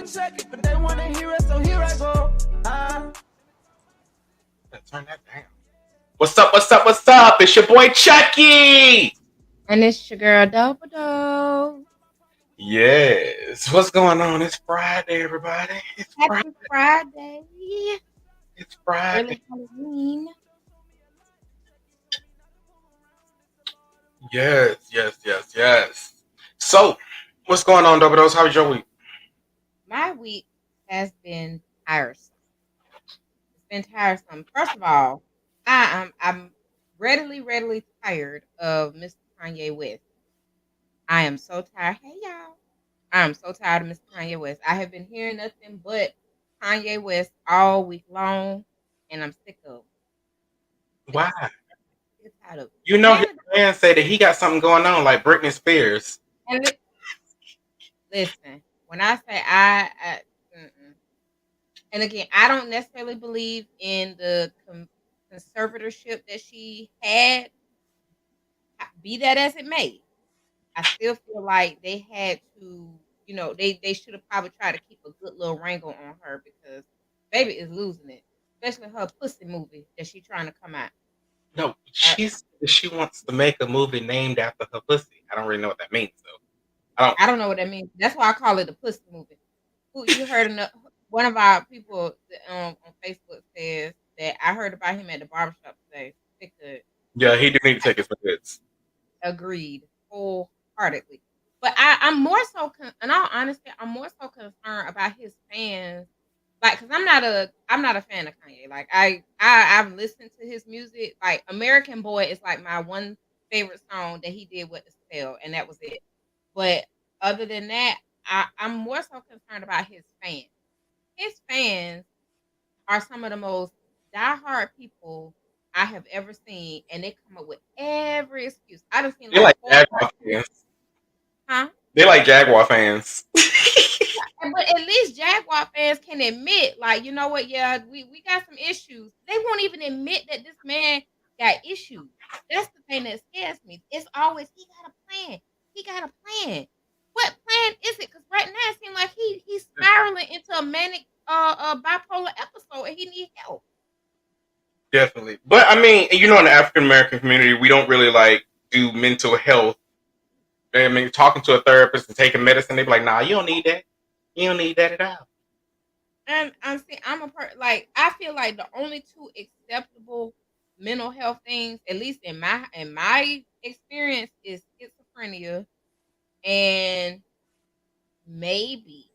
check it, but they wanna hear it, so here I go. Turn that down. What's up? What's up? What's up? It's your boy Chucky. And it's your girl Dope. Yes. What's going on? It's Friday, everybody. It's Friday. Happy Friday. It's Friday. Early Halloween. Yes. So, what's going on, Doubledos? How was your week? My week has been tiresome. It's been tiresome. First of all, I'm readily tired of Mr. Kanye West. I am so tired. Hey y'all. I am so tired of Mr. Kanye West. I have been hearing nothing but Kanye West all week long, and I'm sick of it. Why? Sick and tired of it. You know his fans say that he got something going on, like Britney Spears. And listen, when I say and again, I don't necessarily believe in the conservatorship that she had. Be that as it may, I still feel like they had to, they should have probably tried to keep a good little wrangle on her because baby is losing it, especially her pussy movie that she trying to come out. No, she wants to make a movie named after her pussy. I don't really know what that means, though. I don't know what that means. That's why I call it a pussy movie. Who you heard enough? One of our people on Facebook says that I heard about him at the barbershop today. Yeah, he do need to take his meds. Agreed wholeheartedly. But I'm more so, in all honesty, I'm more so concerned about his fans. Like, cause I'm not a fan of Kanye. Like, I've listened to his music. Like, American Boy is like my one favorite song that he did with Estelle, and that was it. But other than that, I'm more so concerned about his fans. His fans are some of the most diehard people I have ever seen, and they come up with every excuse. I done seen They like four, Jaguar fans. huh? They like Jaguar fans. But at least Jaguar fans can admit, like, you know what? Yeah, we got some issues. They won't even admit that this man got issues. That's the thing that scares me. It's always he got a plan. He got a plan. What plan is it? Because right now it seems like he's spiraling into a manic bipolar episode, and he needs help. Definitely. But I mean, in the African American community, we don't really like do mental health. I mean, talking to a therapist and taking medicine, they be like, nah, you don't need that. You don't need that at all. And I'm saying like I feel like the only two acceptable mental health things, at least in my experience, is schizophrenia and maybe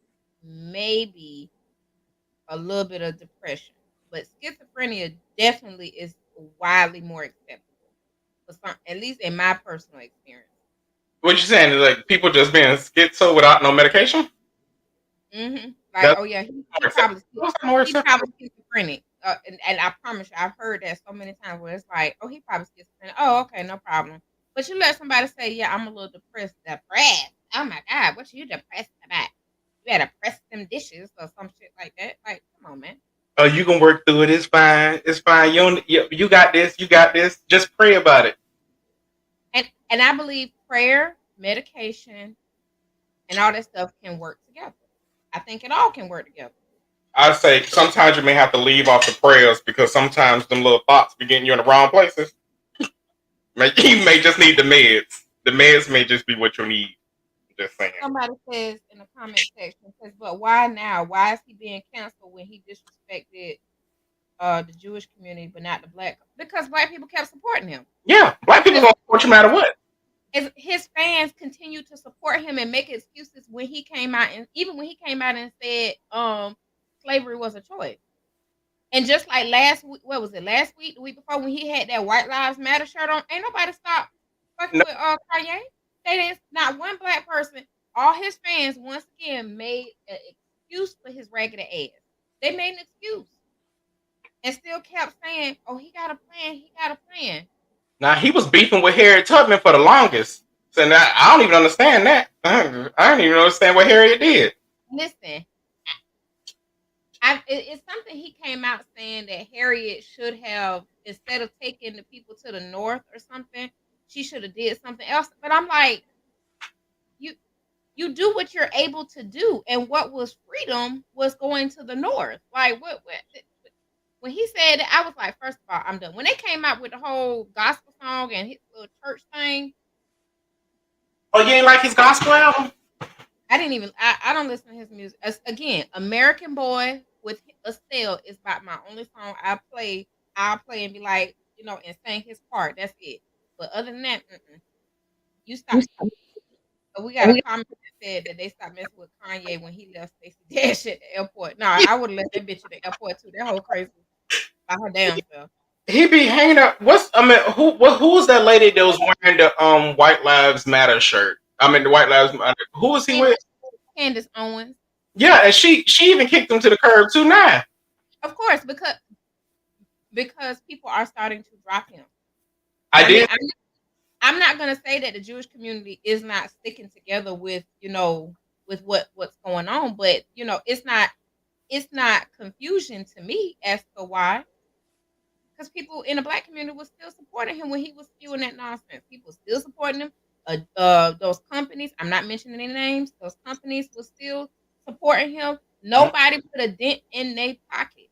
a little bit of depression. But schizophrenia definitely is widely more acceptable. For some, at least in my personal experience. What you saying is like people just being schizo without no medication? Like, That's oh yeah, he more probably he acceptable. probably schizophrenic. And I promise you, I've heard that so many times where it's like, oh, he probably schizophrenic. Oh, okay, no problem. But you let somebody say, yeah, I'm a little depressed. Depressed. Oh my God, what you depressed about? You had to press them dishes or some shit like that. Like, come on, man. Oh, you can work through it. It's fine. It's fine. You got this. You got this. Just pray about it. And I believe prayer, medication, and all that stuff can work together. I think it all can work together. I say sometimes you may have to leave off the prayers because sometimes them little thoughts be getting you in the wrong places. You may just need the meds. The meds may just be what you need. Just saying. Somebody says in the comment section, says, but why now? Why is he being canceled when he disrespected the Jewish community but not the black? Because black people kept supporting him. Yeah, black people gonna support you no matter what. His fans continue to support him and make excuses when he came out, and even when he came out and said slavery was a choice. And just like last week, what was it? Last week, the week before, when he had that White Lives Matter shirt on, ain't nobody stopped fucking No. with Kanye. They didn't. Not one black person. All his fans once again made an excuse for his raggedy ass. They made an excuse and still kept saying, "Oh, he got a plan. He got a plan." Now he was beefing with Harriet Tubman for the longest. So now I don't even understand that. I don't even understand what Harriet did. Listen, it's something he came out saying that Harriet should have, instead of taking the people to the north or something, she should have did something else. But I'm like, you you do what you're able to do, and what was freedom was going to the north. Like what when he said that, I was like, first of all, I'm done. When they came out with the whole gospel song and his little church thing, Oh, you ain't like his gospel album? I didn't even. I don't listen to his music. Again, American Boy with Estelle is about my only song I play. I'll play and be like, and sing his part. That's it. But other than that, you stop. So we got a comment that said that they stopped messing with Kanye when he left Stacey Dash at the airport. No, I would have left that bitch at the airport too. That whole crazy by her damn self. He be hanging out. Who was that lady that was wearing the White Lives Matter shirt? I mean the White Lives Matter. Who was he with? Candace Owens. Yeah, and she even kicked him to the curb too now. Of course, because people are starting to drop him. I did. I'm not gonna say that the Jewish community is not sticking together with with what's going on, but it's not confusion to me as to why. Because people in the black community was still supporting him when he was spewing that nonsense. People still supporting him. Those companies, I'm not mentioning any names, those companies were still supporting him. Nobody put a dent in their pocket.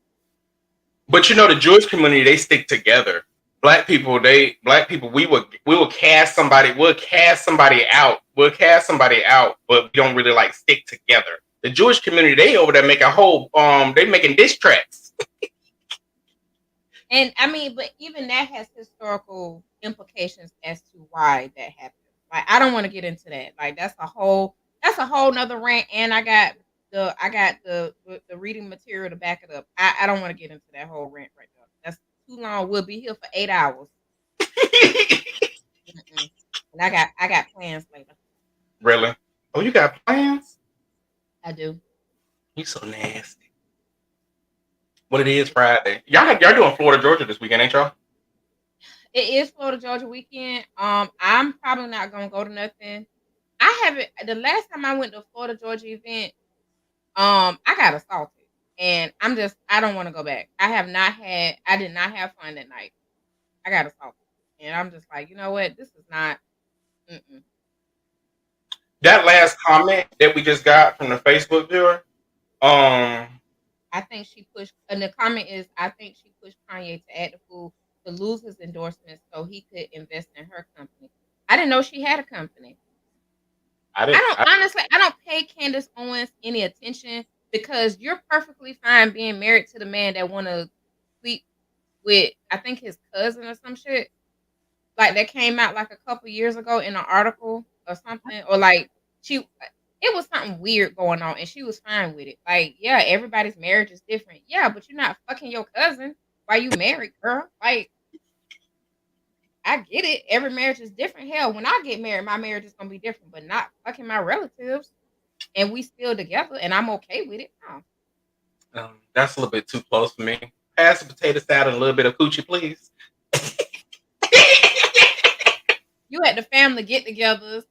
But the Jewish community, they stick together. Black people, we will cast somebody, out. We'll cast somebody out, but we don't really like stick together. The Jewish community, they over there make a whole they making diss tracks. And I mean, but even that has historical implications as to why that happened. Like, I don't want to get into that. Like, that's a whole nother rant. And I got the reading material to back it up. I don't want to get into that whole rant right now. That's too long. We'll be here for 8 hours. And I got plans later. Really? Oh, you got plans? I do. You so nasty. What it is Friday? Y'all doing Florida, Georgia this weekend, ain't y'all? It is Florida, Georgia weekend. I'm probably not gonna go to nothing. I haven't. The last time I went to Florida, Georgia event, I got assaulted, and I don't want to go back. I did not have fun that night. I got assaulted, and I'm just like, you know what? This is not. That last comment that we just got from the Facebook viewer, I think she pushed, and the comment is, I think she pushed Kanye to act the fool to lose his endorsements so he could invest in her company. I didn't know she had a company. Honestly, I don't pay Candace Owens any attention because you're perfectly fine being married to the man that want to sleep with, I think, his cousin or some shit. Like, that came out like a couple years ago in an article or something, or like it was something weird going on, and she was fine with it. Like, yeah, everybody's marriage is different. Yeah, but you're not fucking your cousin while you married, girl. Like, I get it. Every marriage is different. Hell, when I get married, my marriage is gonna be different, but not fucking my relatives. And we still together, and I'm okay with it. No. That's a little bit too close for me. Pass the potato salad and a little bit of coochie, please. You at the family get-togethers.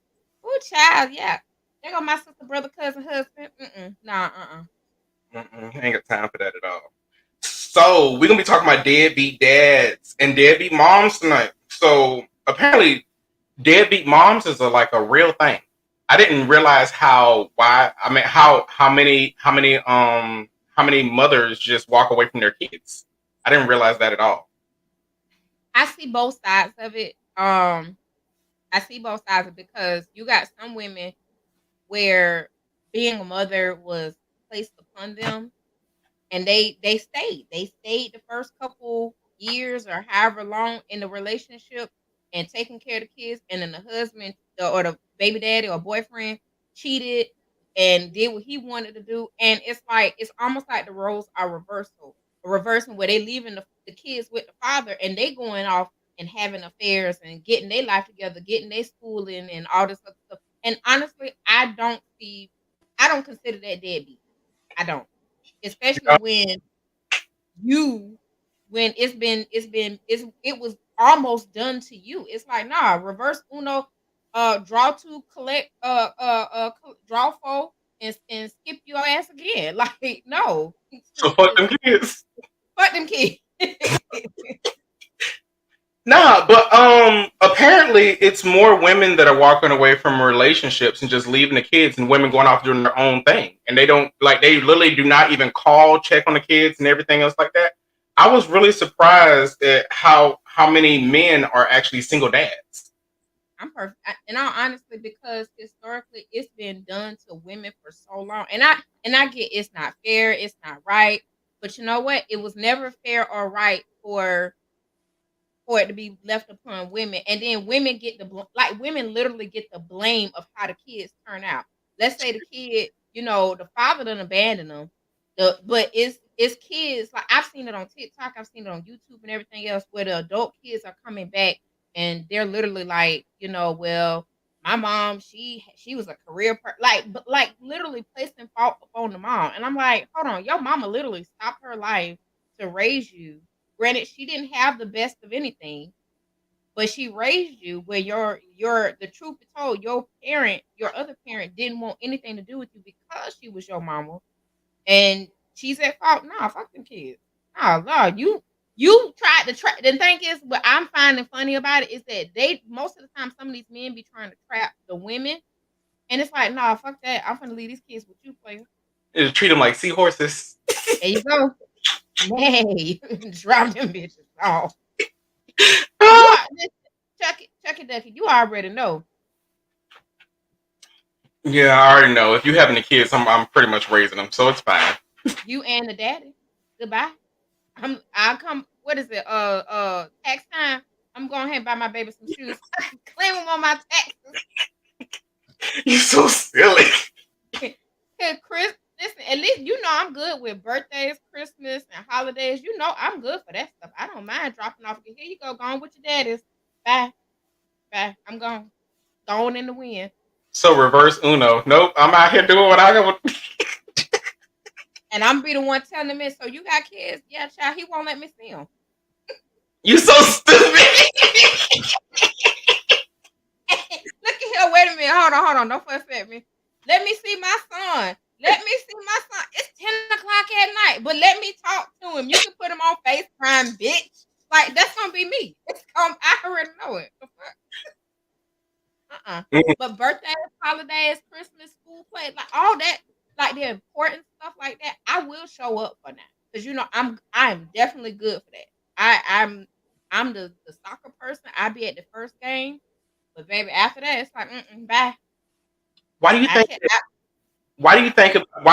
Ooh, child, yeah. There go my sister, brother, cousin, husband. Nah, Ain't got time for that at all. So we're gonna be talking about deadbeat dads and deadbeat moms tonight. So apparently, deadbeat moms is like a real thing. I didn't realize how many mothers just walk away from their kids. I didn't realize that at all. I see both sides of it. I see both sides of it because you got some women where being a mother was placed upon them, and they stayed. They stayed the first couple years or however long in the relationship and taking care of the kids, and then the husband or the baby daddy or boyfriend cheated and did what he wanted to do, and it's almost like the roles are reversing where they leaving the kids with the father, and they going off and having affairs and getting their life together, getting their schooling and all this other stuff. And honestly, I don't consider that deadbeat. I don't. Especially when it was almost done to you. It's like, nah, reverse uno, draw two, collect, draw four, and skip your ass again. Like, no. So fuck them kids. Fuck them kids. Nah, but apparently it's more women that are walking away from relationships and just leaving the kids, and women going off doing their own thing, and they don't like they literally do not even call, check on the kids, and everything else like that. I was really surprised at how many men are actually single dads. I'm perfect. And all honestly, because historically it's been done to women for so long. And I get it's not fair, it's not right. But you know what? It was never fair or right for it to be left upon women. And then women get like women literally get the blame of how the kids turn out. Let's say the kid, the father done abandoned them. But it's kids, like I've seen it on TikTok, I've seen it on YouTube and everything else, where the adult kids are coming back and they're literally like, well, my mom, she was a like literally placing fault upon the mom. And I'm like, hold on, your mama literally stopped her life to raise you. Granted, she didn't have the best of anything, but she raised you where your the truth be told, your other parent didn't want anything to do with you because she was your mama. And she's at fault. Nah, fuck them kids. Nah, you tried to trap. The thing is, what I'm finding funny about it is that they most of the time some of these men be trying to trap the women, and it's like, nah, fuck that. I'm gonna leave these kids with you, player. Just treat them like seahorses. There you go. Hey, drop them bitches off. Chucky Ducky, you already know. Yeah, I already know. If you have any kids, I'm pretty much raising them, so it's fine. You and the daddy. Goodbye. I'll come. What is it? Tax time. I'm going ahead and buy my baby some shoes. Claim them on my taxes. You're so silly. Chris, listen. At least I'm good with birthdays, Christmas, and holidays. I'm good for that stuff. I don't mind dropping off. Here you go. Go on with your daddies. Bye. Bye. I'm gone. Gone in the wind. So reverse Uno. Nope, I'm out here doing what I got. And I'm be the one telling him, so you got kids? Yeah, child, he won't let me see them. You so stupid. Look at here. Wait a minute. Hold on. Don't fuss at me. Let me see my son. It's 10 o'clock at night, but let me talk to him. You can put him on FaceTime, bitch. Like, that's going to be me. I already know it. But birthdays, holidays, Christmas, school play, like all that, like the important stuff like that, I will show up for now. Because I'm definitely good for that. I'm the soccer person. I be at the first game. But baby, after that, it's like, bye. Why do you think? Why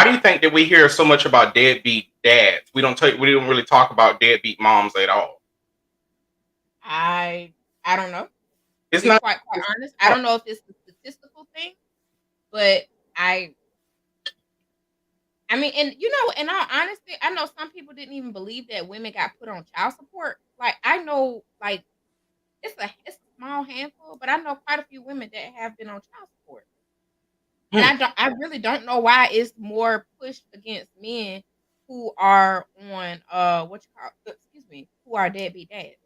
do you think that we hear so much about deadbeat dads? We don't really talk about deadbeat moms at all. I don't know. It's not quite honest. I don't know if it's a statistical thing, but I mean, and in all honesty, I know some people didn't even believe that women got put on child support. Like I know, like it's a small handful, but I know quite a few women that have been on child support. And I really don't know why it's more pushed against men who are on who are deadbeat dads.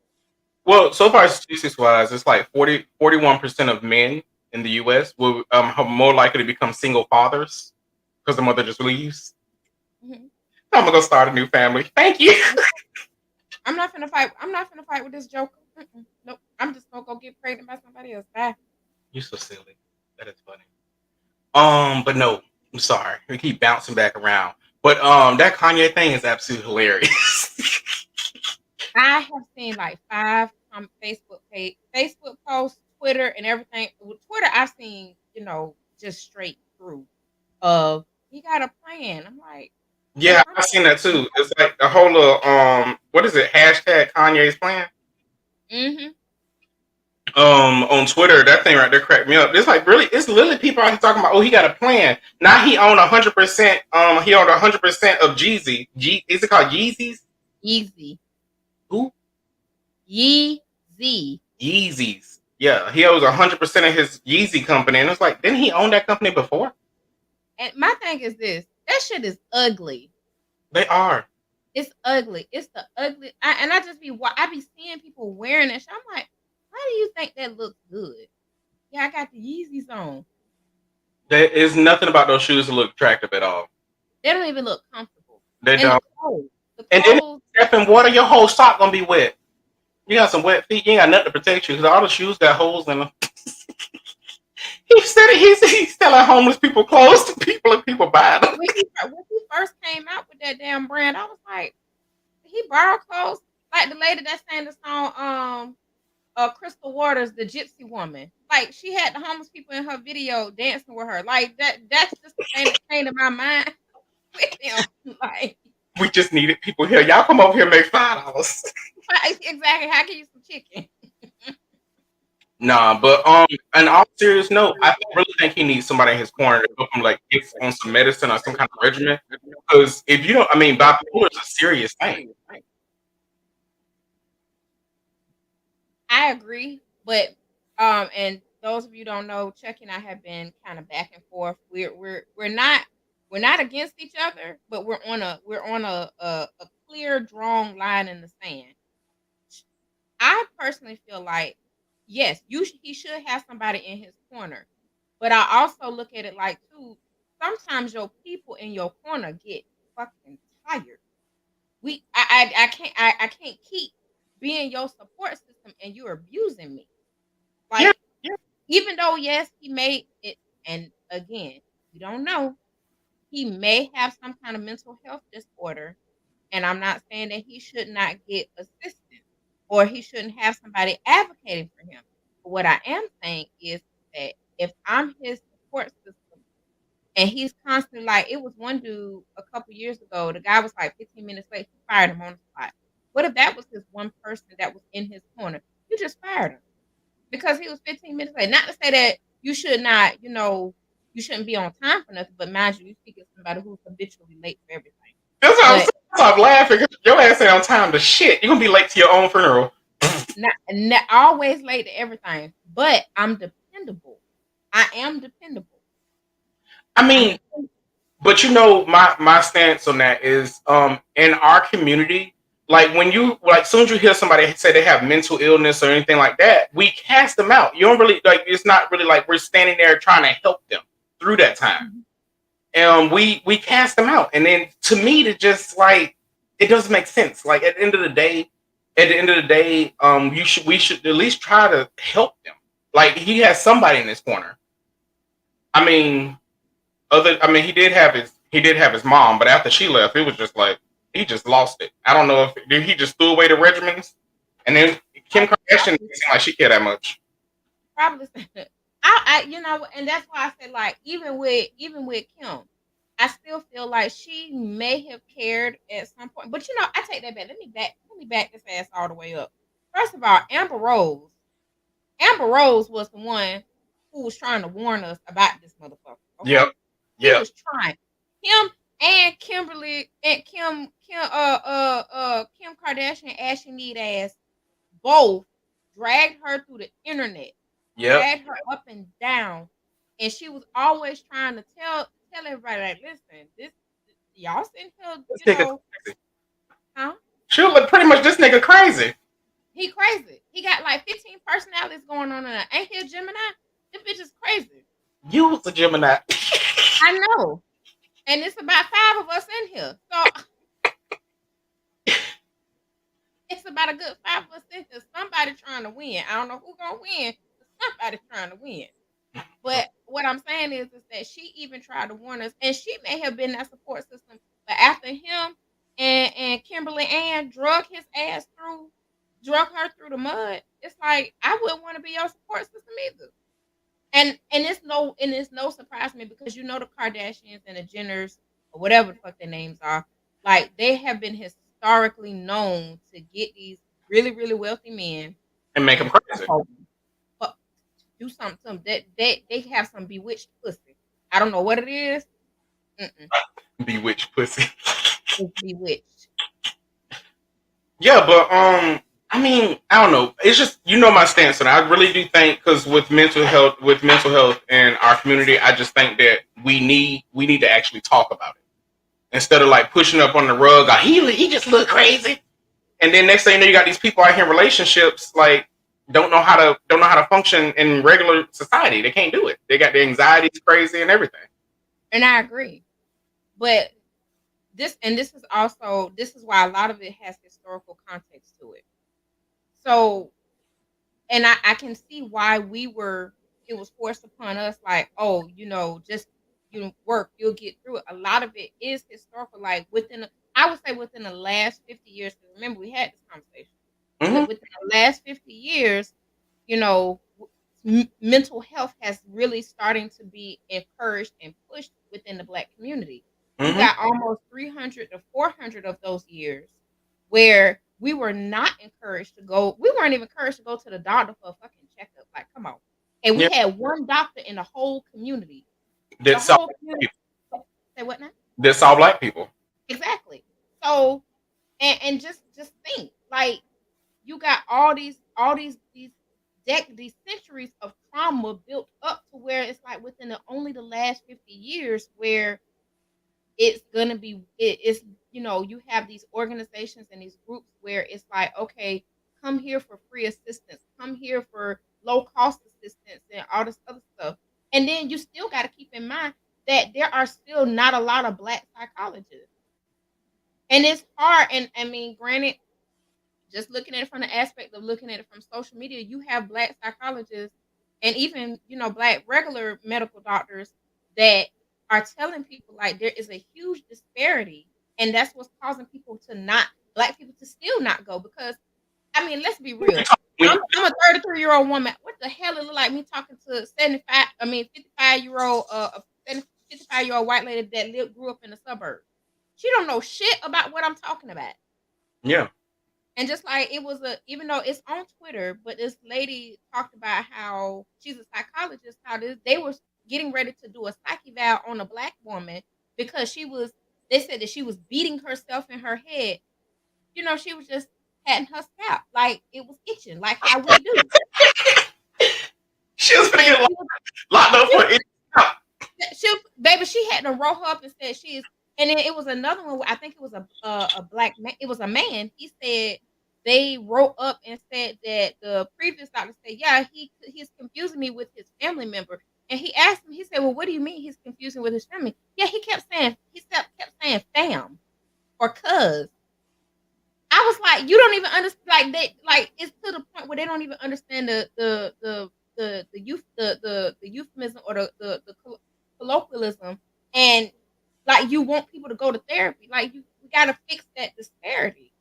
Well, so far statistics wise, it's like 41% of men in the U.S. will more likely to become single fathers because the mother just leaves. Mm-hmm. I'm gonna go start a new family. Thank you. I'm not gonna fight. I'm not gonna fight with this joker. Nope. I'm just gonna go get pregnant by somebody else. Bye. You're so silly. That is funny. But no, I'm sorry. We keep bouncing back around. But that Kanye thing is absolutely hilarious. I have seen like 5 Facebook posts, Twitter, and everything. With Twitter, I've seen just straight through of he got a plan. I'm like, yeah, I've seen that too. It's like the whole what is it? Hashtag Kanye's plan. Mm-hmm. On Twitter, that thing right there cracked me up. It's like really, it's literally people out here talking about, oh, he got a plan. Now he owned 100%. He owned 100% of Jeezy. Is it called Yeezys? Yeezy. Who? Yeezy. Yeezys. Yeah, he owns 100% of his Yeezy company, and it's like, didn't he own that company before? And my thing is this: that shit is ugly. They are. It's ugly. It's the ugly. I be seeing people wearing that shit. I'm like, why do you think that looks good? Yeah, I got the Yeezys on. There is nothing about those shoes that look attractive at all. They don't even look comfortable. They don't. The and then step in water, your whole sock gonna be wet. You got some wet feet. You ain't got nothing to protect you because all the shoes got holes in them. He said he's selling homeless people clothes to people and people buy them. When he first came out with that damn brand, I was like, he borrowed clothes like the lady that sang the song, Crystal Waters, the Gypsy Woman. Like she had the homeless people in her video dancing with her. Like that's just the thing that came to my mind with him. Like We just needed people here. Y'all come over here and make $5. exactly. How can you some chicken? Nah, but on all serious note, I really think he needs somebody in his corner to help him like get on some medicine or some kind of regimen. Because if you don't, I mean, bipolar is a serious thing. I agree, but and those of you don't know, Chuck and I have been kind of back and forth. We're not against each other, but we're on a clear drawn line in the sand. I personally feel like yes, he should have somebody in his corner, but I also look at it like too. Sometimes your people in your corner get fucking tired. I can't keep being your support system and you're abusing me. Yeah, Like even though yes, he made it, and again, we don't know. He may have some kind of mental health disorder, and I'm not saying that he should not get assistance or he shouldn't have somebody advocating for him. But what I am saying is that if I'm his support system and he's constantly like, it was one dude a couple years ago, the guy was like 15 minutes late, he fired him on the spot. What if that was his one person that was in his corner? You just fired him because he was 15 minutes late. Not to say that you should not, you shouldn't be on time for nothing, but mind you, you speak of somebody who's habitually late for everything. that's what I'm But saying. Stop laughing. Your ass ain't on time to shit. You're gonna be late to your own funeral. not always late to everything. But I'm dependable. I am dependable. I mean, but my stance on that is in our community, like when you like soon as you hear somebody say they have mental illness or anything like that, we cast them out. You don't really like it's not really like we're standing there trying to help them through that time. And we cast them out. And then to me to just like it doesn't make sense. Like at the end of the day, we should at least try to help them. Like he has somebody in his corner. I mean, he did have his mom, but after she left, it was just like he just lost it. I don't know if did he just threw away the regimens, and then Kim Kardashian didn't seem like she cared that much. Probably. And that's why I said like even with Kim, I still feel like she may have cared at some point. But I take that back. Let me back this ass all the way up. First of all, Amber Rose. Amber Rose was the one who was trying to warn us about this motherfucker. Okay? Yep. He was trying. Him and Kimberly and Kim Kardashian, Ashley Need ass, both dragged her through the internet, dragged her up and down, and she was always trying to tell everybody like, listen, this y'all sitting here, huh? She was like pretty much this nigga crazy. He crazy. He got like 15 personalities going on in there. Ain't he a Gemini? This bitch is crazy. You was a Gemini. I know. And it's about 5 of us in here. So it's about a good 5 of us in here. Somebody trying to win. I don't know who's gonna win, but somebody's trying to win. But what I'm saying is that she even tried to warn us, and she may have been that support system. But after him and Kimberly Ann drug her through the mud, it's like I wouldn't want to be your support system either. And it's no surprise to me because the Kardashians and the Jenners or whatever the fuck their names are, like they have been historically known to get these really, really wealthy men and make them crazy. Do something to them. They have some bewitched pussy. I don't know what it is. Bewitched pussy. It's bewitched. Yeah, but I mean, I don't know. It's just my stance, and I really do think because with mental health in our community, I just think that we need to actually talk about it instead of like pushing up on the rug. Like, he just look crazy, and then next thing you know, you got these people out here in relationships like don't know how to function in regular society. They can't do it. They got the anxieties crazy and everything. And I agree, but this is why a lot of it has historical context to it. So, and I can see why it was forced upon us, like, oh, just work, you'll get through it. A lot of it is historical, like I would say within the last 50 years, because remember we had this conversation. Mm-hmm. Within the last 50 years, you know, mental health has really starting to be encouraged and pushed within the Black community. You Mm-hmm. got almost 300 to 400 of those years where we were not encouraged to go. We weren't even encouraged to go to the doctor for a fucking checkup. Like, come on. And we Yeah. had one doctor in the whole community. The That's all whole community. Say what now? That's all Black people. Exactly. So, and just think, like, you got these centuries of trauma built up to where it's like within only the last 50 years where it's gonna be it's you have these organizations and these groups where it's like, okay, come here for free assistance, come here for low cost assistance and all this other stuff. And then you still got to keep in mind that there are still not a lot of Black psychologists. And it's hard, and I mean, granted, just looking at it from the aspect of looking at it from social media, you have Black psychologists and even, Black regular medical doctors that are telling people like there is a huge disparity. And that's what's causing Black people to still not go. Because, I mean, let's be real. I'm a 33-year-old woman. What the hell it look like me talking to 55-year-old, 55-year-old white lady that grew up in the suburbs? She don't know shit about what I'm talking about. Yeah. And just like even though it's on Twitter, but this lady talked about how she's a psychologist, they were getting ready to do a psych eval on a Black woman because they said that she was beating herself in her head. She was just patting her scalp, like it was itching, like how we do. She was gonna get locked up for it. Baby, she had to roll her up and said she's. And then it was another one. I think it was a Black man. It was a man. He said they wrote up and said that the previous doctor said, yeah, he's confusing me with his family member. And he asked him, he said, well, what do you mean he's confusing with his family? Yeah, he kept saying fam or cuz. I was like, you don't even understand. Like it's to the point where they don't even understand the euphemism or the colloquialism, and like you want people to go to therapy. Like we gotta fix that disparity.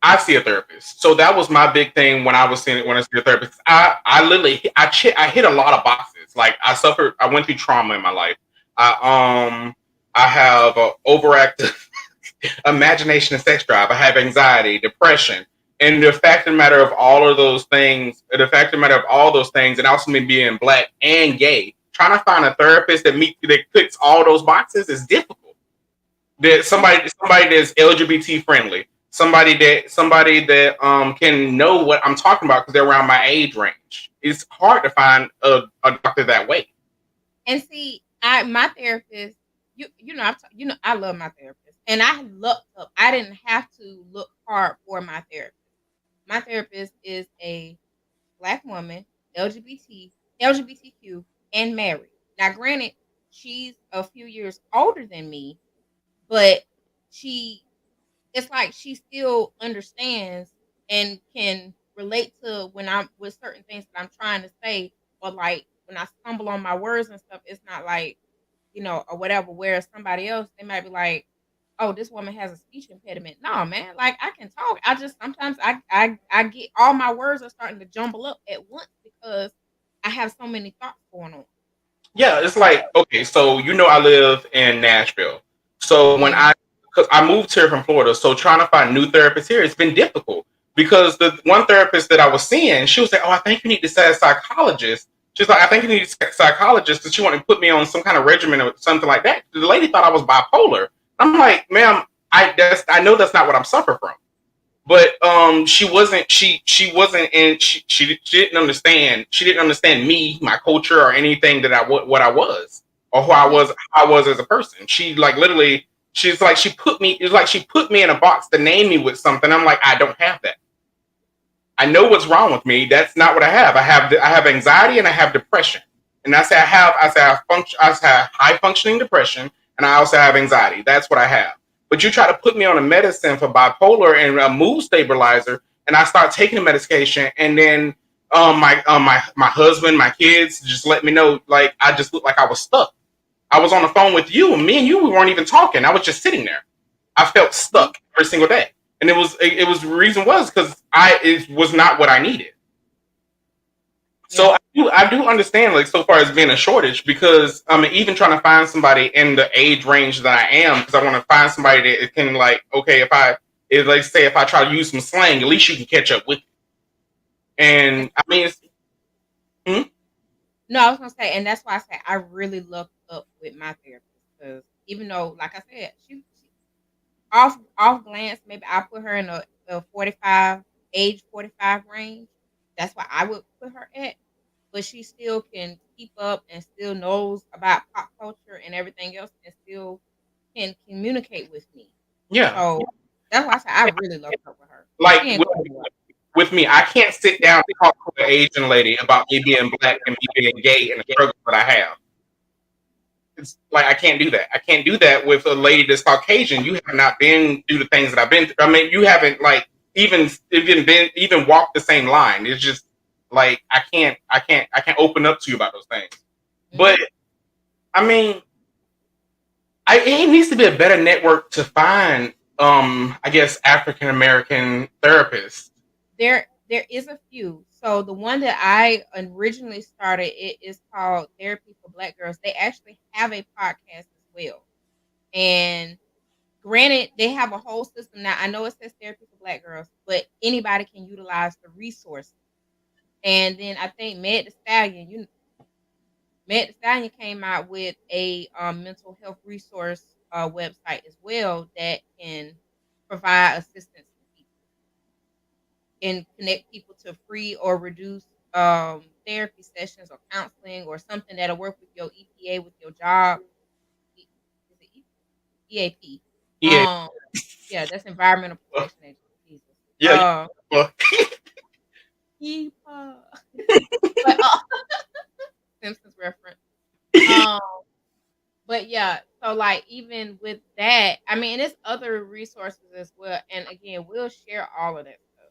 I see a therapist. So that was my big thing when I see a therapist. I literally I hit a lot of boxes. Like I went through trauma in my life. I have overactive imagination and sex drive. I have anxiety, depression. And the fact of the matter of all those things, and also me being Black and gay, trying to find a therapist that fits all those boxes is difficult. That somebody that's LGBT friendly, somebody that can know what I'm talking about because they're around my age range. It's hard to find a doctor that way. And see, my therapist, I love my therapist, and I looked up. I didn't have to look hard for my therapist. My therapist is a Black woman, LGBTQ, and married. Now, granted, she's a few years older than me, but it's like she still understands and can relate to when I'm with certain things that I'm trying to say, or like when I stumble on my words and stuff. It's not like, or whatever. Whereas somebody else, they might be like, oh, this woman has a speech impediment. No, man, like I can talk. I just sometimes I get all my words are starting to jumble up at once because I have so many thoughts going on. Yeah, it's like, okay, so I live in Nashville. So because I moved here from Florida, so trying to find new therapists here, it's been difficult because the one therapist that I was seeing, she was like, oh, I think you need to see a psychologist. She's like, I think you need a psychologist because she wanted to put me on some kind of regimen or something like that. The lady thought I was bipolar. I'm like, ma'am, I know that's not what I'm suffering from. But she didn't understand. She didn't understand me, my culture, or anything that what I was or who I was as a person. She like literally, she's like she put me in a box to name me with something. I'm like, I don't have that. I know what's wrong with me. That's not what I have. I have anxiety and I have depression. And I have high functioning depression, and I also have anxiety. That's what I have. But you try to put me on a medicine for bipolar and a mood stabilizer, and I start taking the medication, and then my husband, my kids just let me know like I just looked like I was stuck. I was on the phone with you, and me and you we weren't even talking. I was just sitting there. I felt stuck every single day, and it was the reason was because it was not what I needed. So I do understand like so far as being a shortage because I'm even trying to find somebody in the age range that I am because I want to find somebody that can like okay if like say if I try to use some slang at least you can catch up with me. And I mean hmm? No, I was gonna say, and that's why I say I really looked up with my therapist because even though, like I said, she off glance, maybe I put her in a 45 age 45 range. That's why I would put her at, but she still can keep up and still knows about pop culture and everything else, and still can communicate with me. Yeah. So that's why I say I really looked up with her. She Like ain't going nowhere. with me, I can't sit down and talk to an Asian lady about me being black and me being gay and the struggles that I have. It's like I can't do that. I can't do that with a lady that's Caucasian. You have not been through the things that I've been through. I mean, you haven't like even walked the same line. It's just like I can't open up to you about those things. But Mhm. I mean, it needs to be a better network to find I guess African American therapists. There is a few. So the one that I originally started, it is called Therapy for Black Girls. They actually have a podcast as well. And granted, they have a whole system now. I know it says Therapy for Black Girls, but anybody can utilize the resources. And then I think Meg the Stallion came out with a mental health resource website as well that can provide assistance to people and connect people to free or reduced therapy sessions or counseling or something that'll work with your EPA with your job. Is it EAP? Yeah, Yeah, that's Environmental Protection Agency. Jesus. yeah. Well, EPA. But Simpsons reference. Um, but yeah, so like even with that, I mean, there's other resources as well. And again, we'll share all of that stuff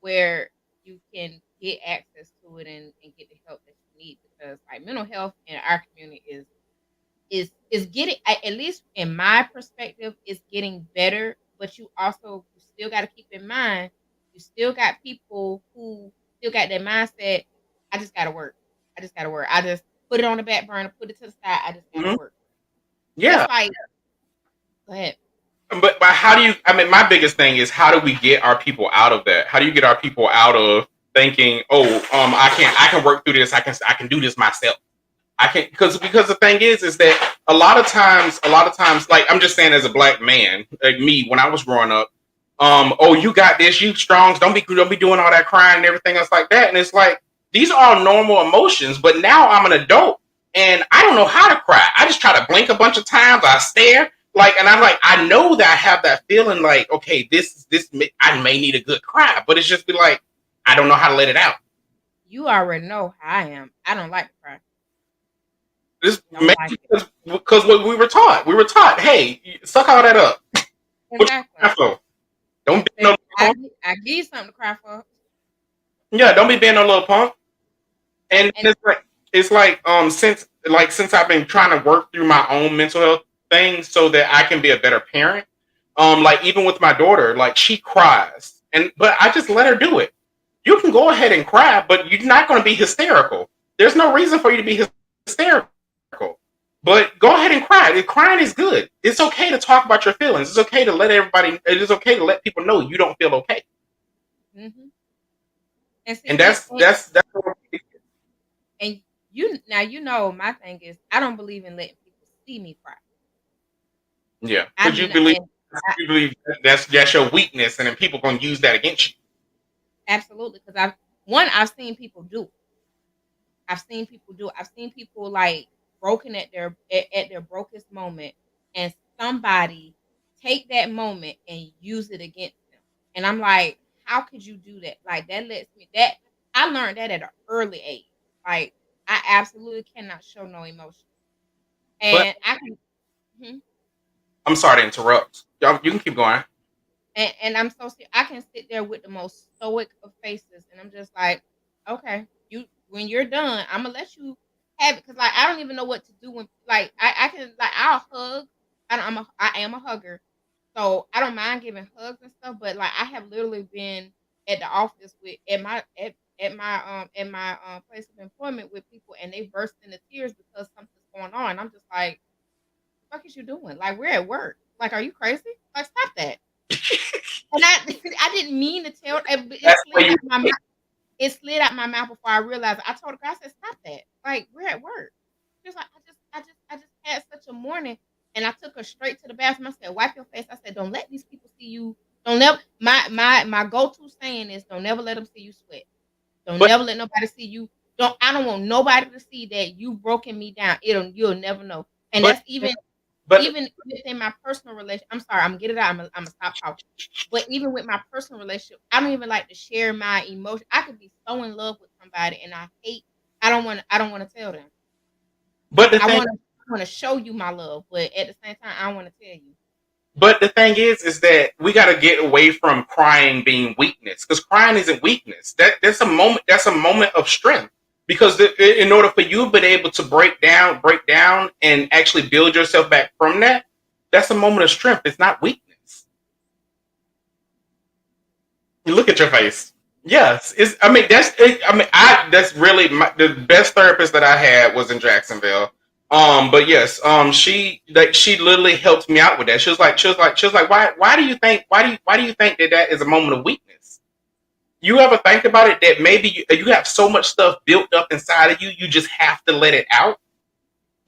where you can get access to it and get the help that you need because like mental health in our community is getting at least in my perspective is getting better, but you still got to keep in mind you still got people who still got that mindset. I just got to work. I just got to work. I just put it on the back burner, put it to the side. I just got to mhm. work. Yeah. Just like go ahead. But how do you? I mean, my biggest thing is how do we get our people out of that? How do you get our people out of thinking, oh, I can work through this. I can do this myself. I can because the thing is that a lot of times, like I'm just saying as a black man, like me when I was growing up, oh, you got this, you strong, don't be doing all that crying and everything else like that, and it's like these are all normal emotions, but now I'm an adult and I don't know how to cry. I just try to blink a bunch of times, I stare, like, and I'm like, I know that I have that feeling, like, okay, I may need a good cry, but it's just be like, I don't know how to let it out. You already know how I am. I don't like to cry. This Don't maybe like it. because what we were taught, hey, suck all that up. What you Exactly. cry for? Don't be no Baby, little punk. I give you something to cry for. Yeah, don't be being no little punk. And And it's like since I've been trying to work through my own mental health things so that I can be a better parent. Like even with my daughter, like she cries, but I just let her do it. You can go ahead and cry, but you're not going to be hysterical. There's no reason for you to be hysterical. But go ahead and cry. Crying is good. It's okay to talk about your feelings. It's okay to let everybody. It is okay to let people know you don't feel okay. hmm and see And and, that's that's what and you now you know my thing is I don't believe in letting people see me cry. yeah. I Because do not, and I, you believe that's your weakness, and then people gonna use that against you. absolutely because I've seen people do. It. I've seen people do. It. I've seen people like broken at their brokest moment, and somebody take that moment and use it against them. And I'm like, how could you do that? Like that lets me that I learned that at an early age. Like I absolutely cannot show no emotion, But and I can. Mhm. I'm sorry to interrupt. Y'all, you can keep going. and I'm so I can sit there with the most stoic of faces, and I'm just like, okay, you when you're done, I'm gonna let you have it, because like I don't even know what to do when like I can like I'll hug. I am a hugger, so I don't mind giving hugs and stuff. But like I have literally been at the office with at my place of employment with people, and they burst into tears because something's going on. I'm just like, fuck is you doing? Like, we're at work. Like, are you crazy? Like, stop that. And I I didn't mean to tell it That's where slid you. out my mouth. It slid out my mouth before I realized. I told the guy, I said, stop that. Like, we're at work. She was like, I just had such a morning. And I took her straight to the bathroom. I said, wipe your face. I said, don't let these people see you. Don't never my go-to saying is don't never let them see you sweat. Don't But never let nobody see you. I don't want nobody to see that you broken me down. You'll never know. And but that's even but even within my personal relationship. I'm sorry, I'm gonna get it out. I'm gonna stop talking. But even with my personal relationship, I don't even like to share my emotions. I could be so in love with somebody, and I don't want. I don't want to tell them. but the I thing want to. I want to show you my love, but at the same time, I want to tell you. But the thing is that we got to get away from crying being weakness, because crying isn't weakness. That's a moment. That's a moment of strength. Because in order for you to be able to break down, and actually build yourself back from that, that's a moment of strength. It's not weakness. You look at your face. Yes, it's. I mean, that's. I mean, That's really the best therapist that I had was in Jacksonville. But yes, she literally helped me out with that. She was like, why do you think that that is a moment of weakness? You ever think about it that maybe you have so much stuff built up inside of you, you just have to let it out?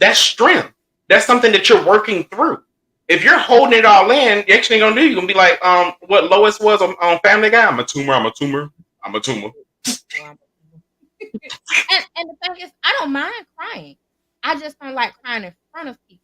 That's strength. That's something that you're working through. If you're holding it all in, the next thing you're gonna do, you're gonna be like, what Lois was on Family Guy. I'm a tumor. I'm a tumor. I'm a tumor. And the thing is, I don't mind crying. I just don't like crying in front of people.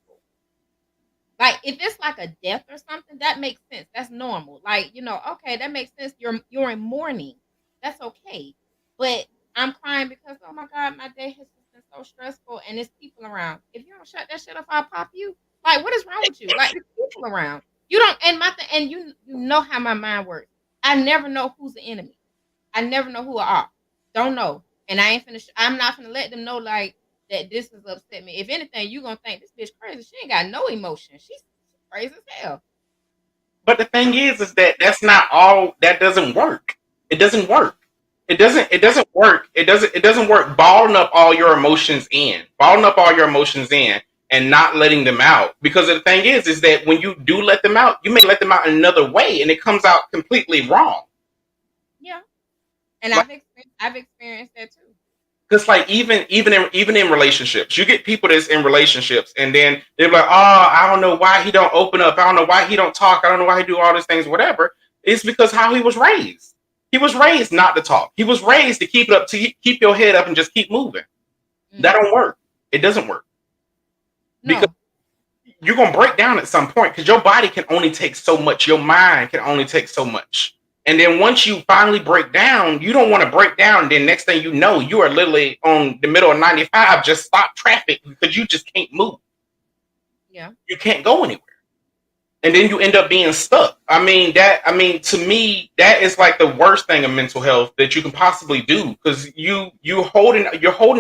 Like if it's like a death or something, that makes sense. That's normal. Like, okay, that makes sense. You're in mourning. That's okay. But I'm crying because oh my God, my day has just been so stressful and there's people around. If you don't shut that shit up, I'll pop you. Like, what is wrong with you? Like, there's people around. You don't and you know how my mind works. I never know who's the enemy. I never know who are. Don't know. And I'm not gonna let them know like that this has upset me. If anything, you gonna think this bitch crazy. She ain't got no emotion. She's crazy as hell. But the thing is that that's not all. That doesn't work. It doesn't work. It doesn't work. It doesn't work. Balling up all your emotions in, and not letting them out. Because the thing is that when you do let them out, you may let them out in another way, and it comes out completely wrong. Yeah. And Like, I've experienced that too. because like even in relationships, you get people that's in relationships, and then they're like, oh, I don't know why he don't open up. I don't know why he don't talk. I don't know why he do all these things. Whatever. It's because how he was raised. He was raised not to talk. He was raised to keep it up, to keep your head up and just keep moving. That don't work. It doesn't work. Because No. you're gonna break down at some point, because your body can only take so much. Your mind can only take so much. And then once you finally break down, you don't want to break down. Then next thing you know, you are literally on the middle of 95, just stop traffic because you just can't move. Yeah. You can't go anywhere. And then you end up being stuck. To me, that is like the worst thing of mental health that you can possibly do, because you're holding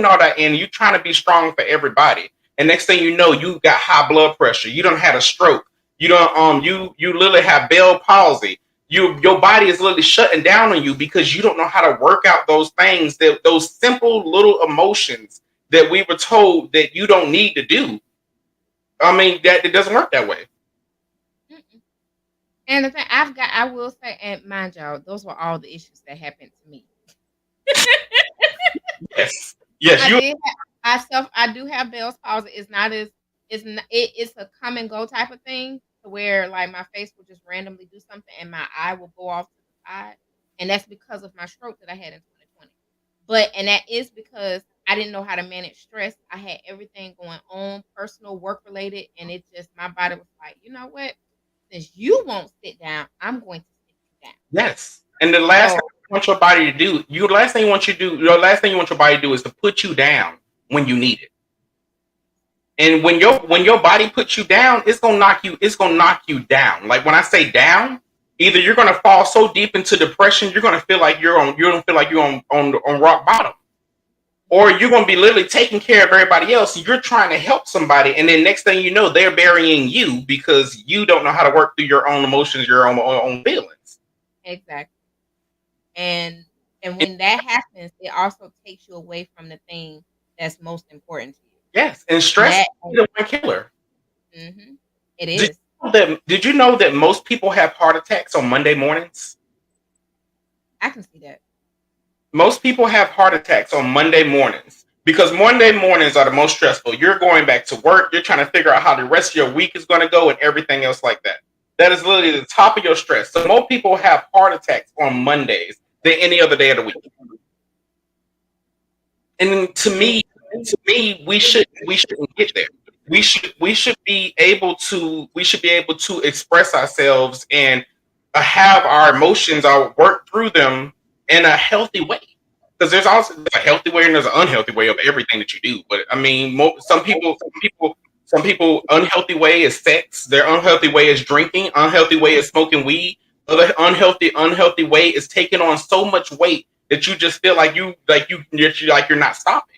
all that in. You're trying to be strong for everybody, and next thing you know, you got high blood pressure. You don't had a stroke. You don't you literally have Bell palsy. Your body is literally shutting down on you because you don't know how to work out those things, that those simple little emotions that we were told that you don't need to do. That it doesn't work that way. Mm-mm. And the thing I will say, and mind y'all, those were all the issues that happened to me. Yes. Yes, I do have Bell's palsy. It's not as it's a come and go type of thing, to where like my face will just randomly do something and my eye will go off to the side, and that's because of my stroke that I had in 2020. And that is because I didn't know how to manage stress. I had everything going on, personal, work related, and it just my body was like, you know what? Since you won't sit down, I'm going to sit you down. yes. And the last So thing you want your body to do, your last thing you want your body to do is to put you down when you need it. And when your body puts you down, it's gonna knock you down. Like when I say down, Either you're gonna fall so deep into depression, you're gonna feel like you don't feel like you're on rock bottom. Or you're gonna be literally taking care of everybody else. You're trying to help somebody, and then next thing you know, they're burying you because you don't know how to work through your own emotions, your own feelings. Exactly. And when that happens, it also takes you away from the thing that's most important to you. Yes, and stress is the one killer. Mm-hmm. It is. Did you know that most people have heart attacks on Monday mornings? I can see that. Most people have heart attacks on Monday mornings because Monday mornings are the most stressful. You're going back to work. You're trying to figure out how the rest of your week is going to go and everything else like that. That is literally the top of your stress. So most people have heart attacks on Mondays than any other day of the week. And to me, we shouldn't get there. We should be able to express ourselves and have our emotions, work through them in a healthy way. Because there's also a healthy way and there's an unhealthy way of everything that you do. But I mean, some people unhealthy way is sex. Their unhealthy way is drinking. Unhealthy way is smoking weed. Other unhealthy way is taking on so much weight that you just feel like you're not stopping.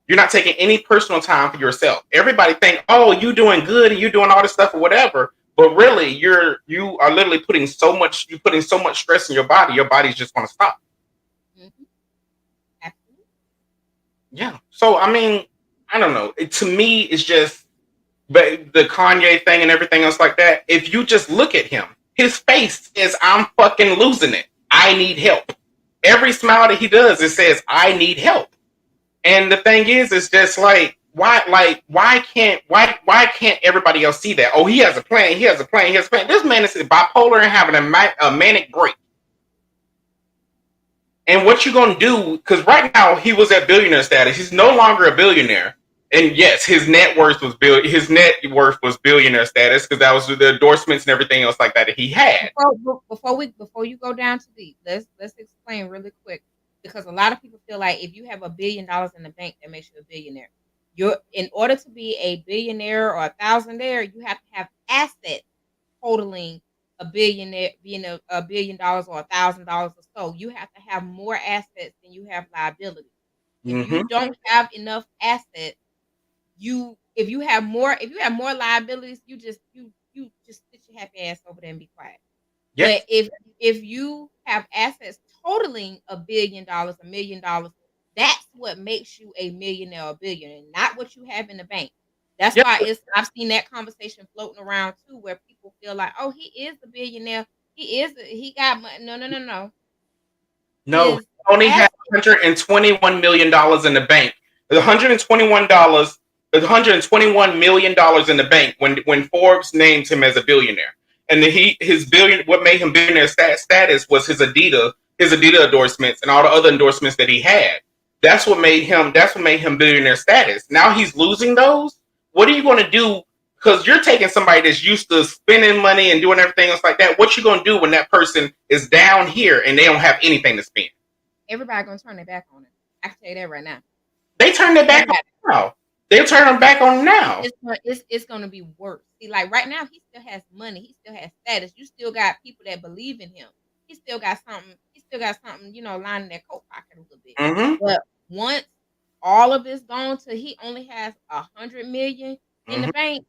You're not taking any personal time for yourself. Everybody think, oh, you doing good and you doing all this stuff or whatever. But really, you are literally putting so much stress in your body. Your body's just going to stop. Mm-hmm. Absolutely. Yeah. So I mean, I don't know. To me, it's just the Kanye thing and everything else like that. If you just look at him, his face says, "I'm fucking losing it. I need help." Every smile that he does, it says, "I need help." And the thing is, it's just why can't everybody else see that? Oh, he has a plan. He has a plan. He has a plan. This man is bipolar and having a manic break. And what you gonna do? Because right now he was at billionaire status. He's no longer a billionaire. And yes, his net worth was billionaire status because that was the endorsements and everything else like that he had. Before you go down to deep, let's explain really quick. Because a lot of people feel like if you have $1 billion in the bank, that makes you a billionaire. In order to be a billionaire or a thousandaire, you have to have assets totaling $1 billion, being $1 billion or $1,000 or so. You have to have more assets than you have liabilities. If you don't have enough assets, if you have more liabilities, you just sit your happy ass over there and be quiet. Yes. But if you have assets totaling $1 billion, $1 million, that's what makes you a millionaire or billionaire, not what you have in the bank. That's why I've seen that conversation floating around too, where people feel like, oh, he is a billionaire. He got money. No. No, he only had $121 million in the bank. $121 million in the bank when Forbes named him as a billionaire. And what made him billionaire status was his Adidas endorsements and all the other endorsements that he had. That's what made him billionaire status. Now he's losing those. What are you going to do? Because you're taking somebody that's used to spending money and doing everything else like that. What you going to do when that person is down here and they don't have anything to spend? Everybody going to turn their back on it. I can tell you that right now. They turn their back on it now. They'll turn them back on now. It's going to be worse. See, like right now, he still has money. He still has status. You still got people that believe in him. He still got something, lining their coat pocket a little bit. Mm-hmm. But once all of it's gone to he only has $100 million in the bank,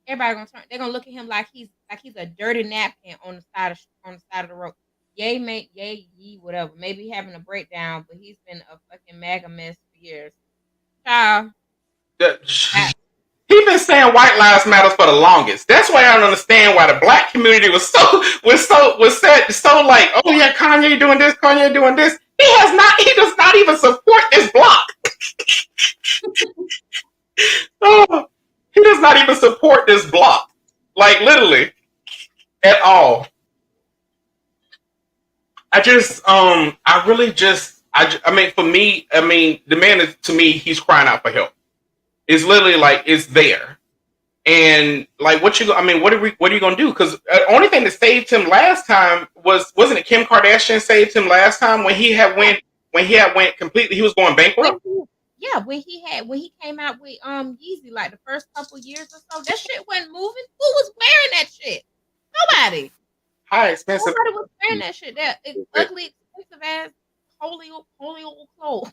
everybody gonna turn. They're gonna look at him like he's a dirty napkin on the side of the road. Yay, mate, yay, whatever. Maybe having a breakdown, but he's been a fucking mega mess for years. Child. He been saying white lives matter for the longest. That's why I don't understand why the black community was so like, oh yeah, Kanye doing this, Kanye doing this. He does not even support this block. Oh, he does not even support this block. Like literally at all. For me, the man is, to me, he's crying out for help. It's literally like it's there, and like what are you gonna do? Because the only thing that saved him last time wasn't it Kim Kardashian saved him last time when he had went completely, he was going bankrupt. Yeah, when he came out with Yeezy, like the first couple years or so, that shit wasn't moving. Who was wearing that shit? Nobody. high expensive. Nobody was wearing that shit. That ugly, expensive ass, holy old clothes.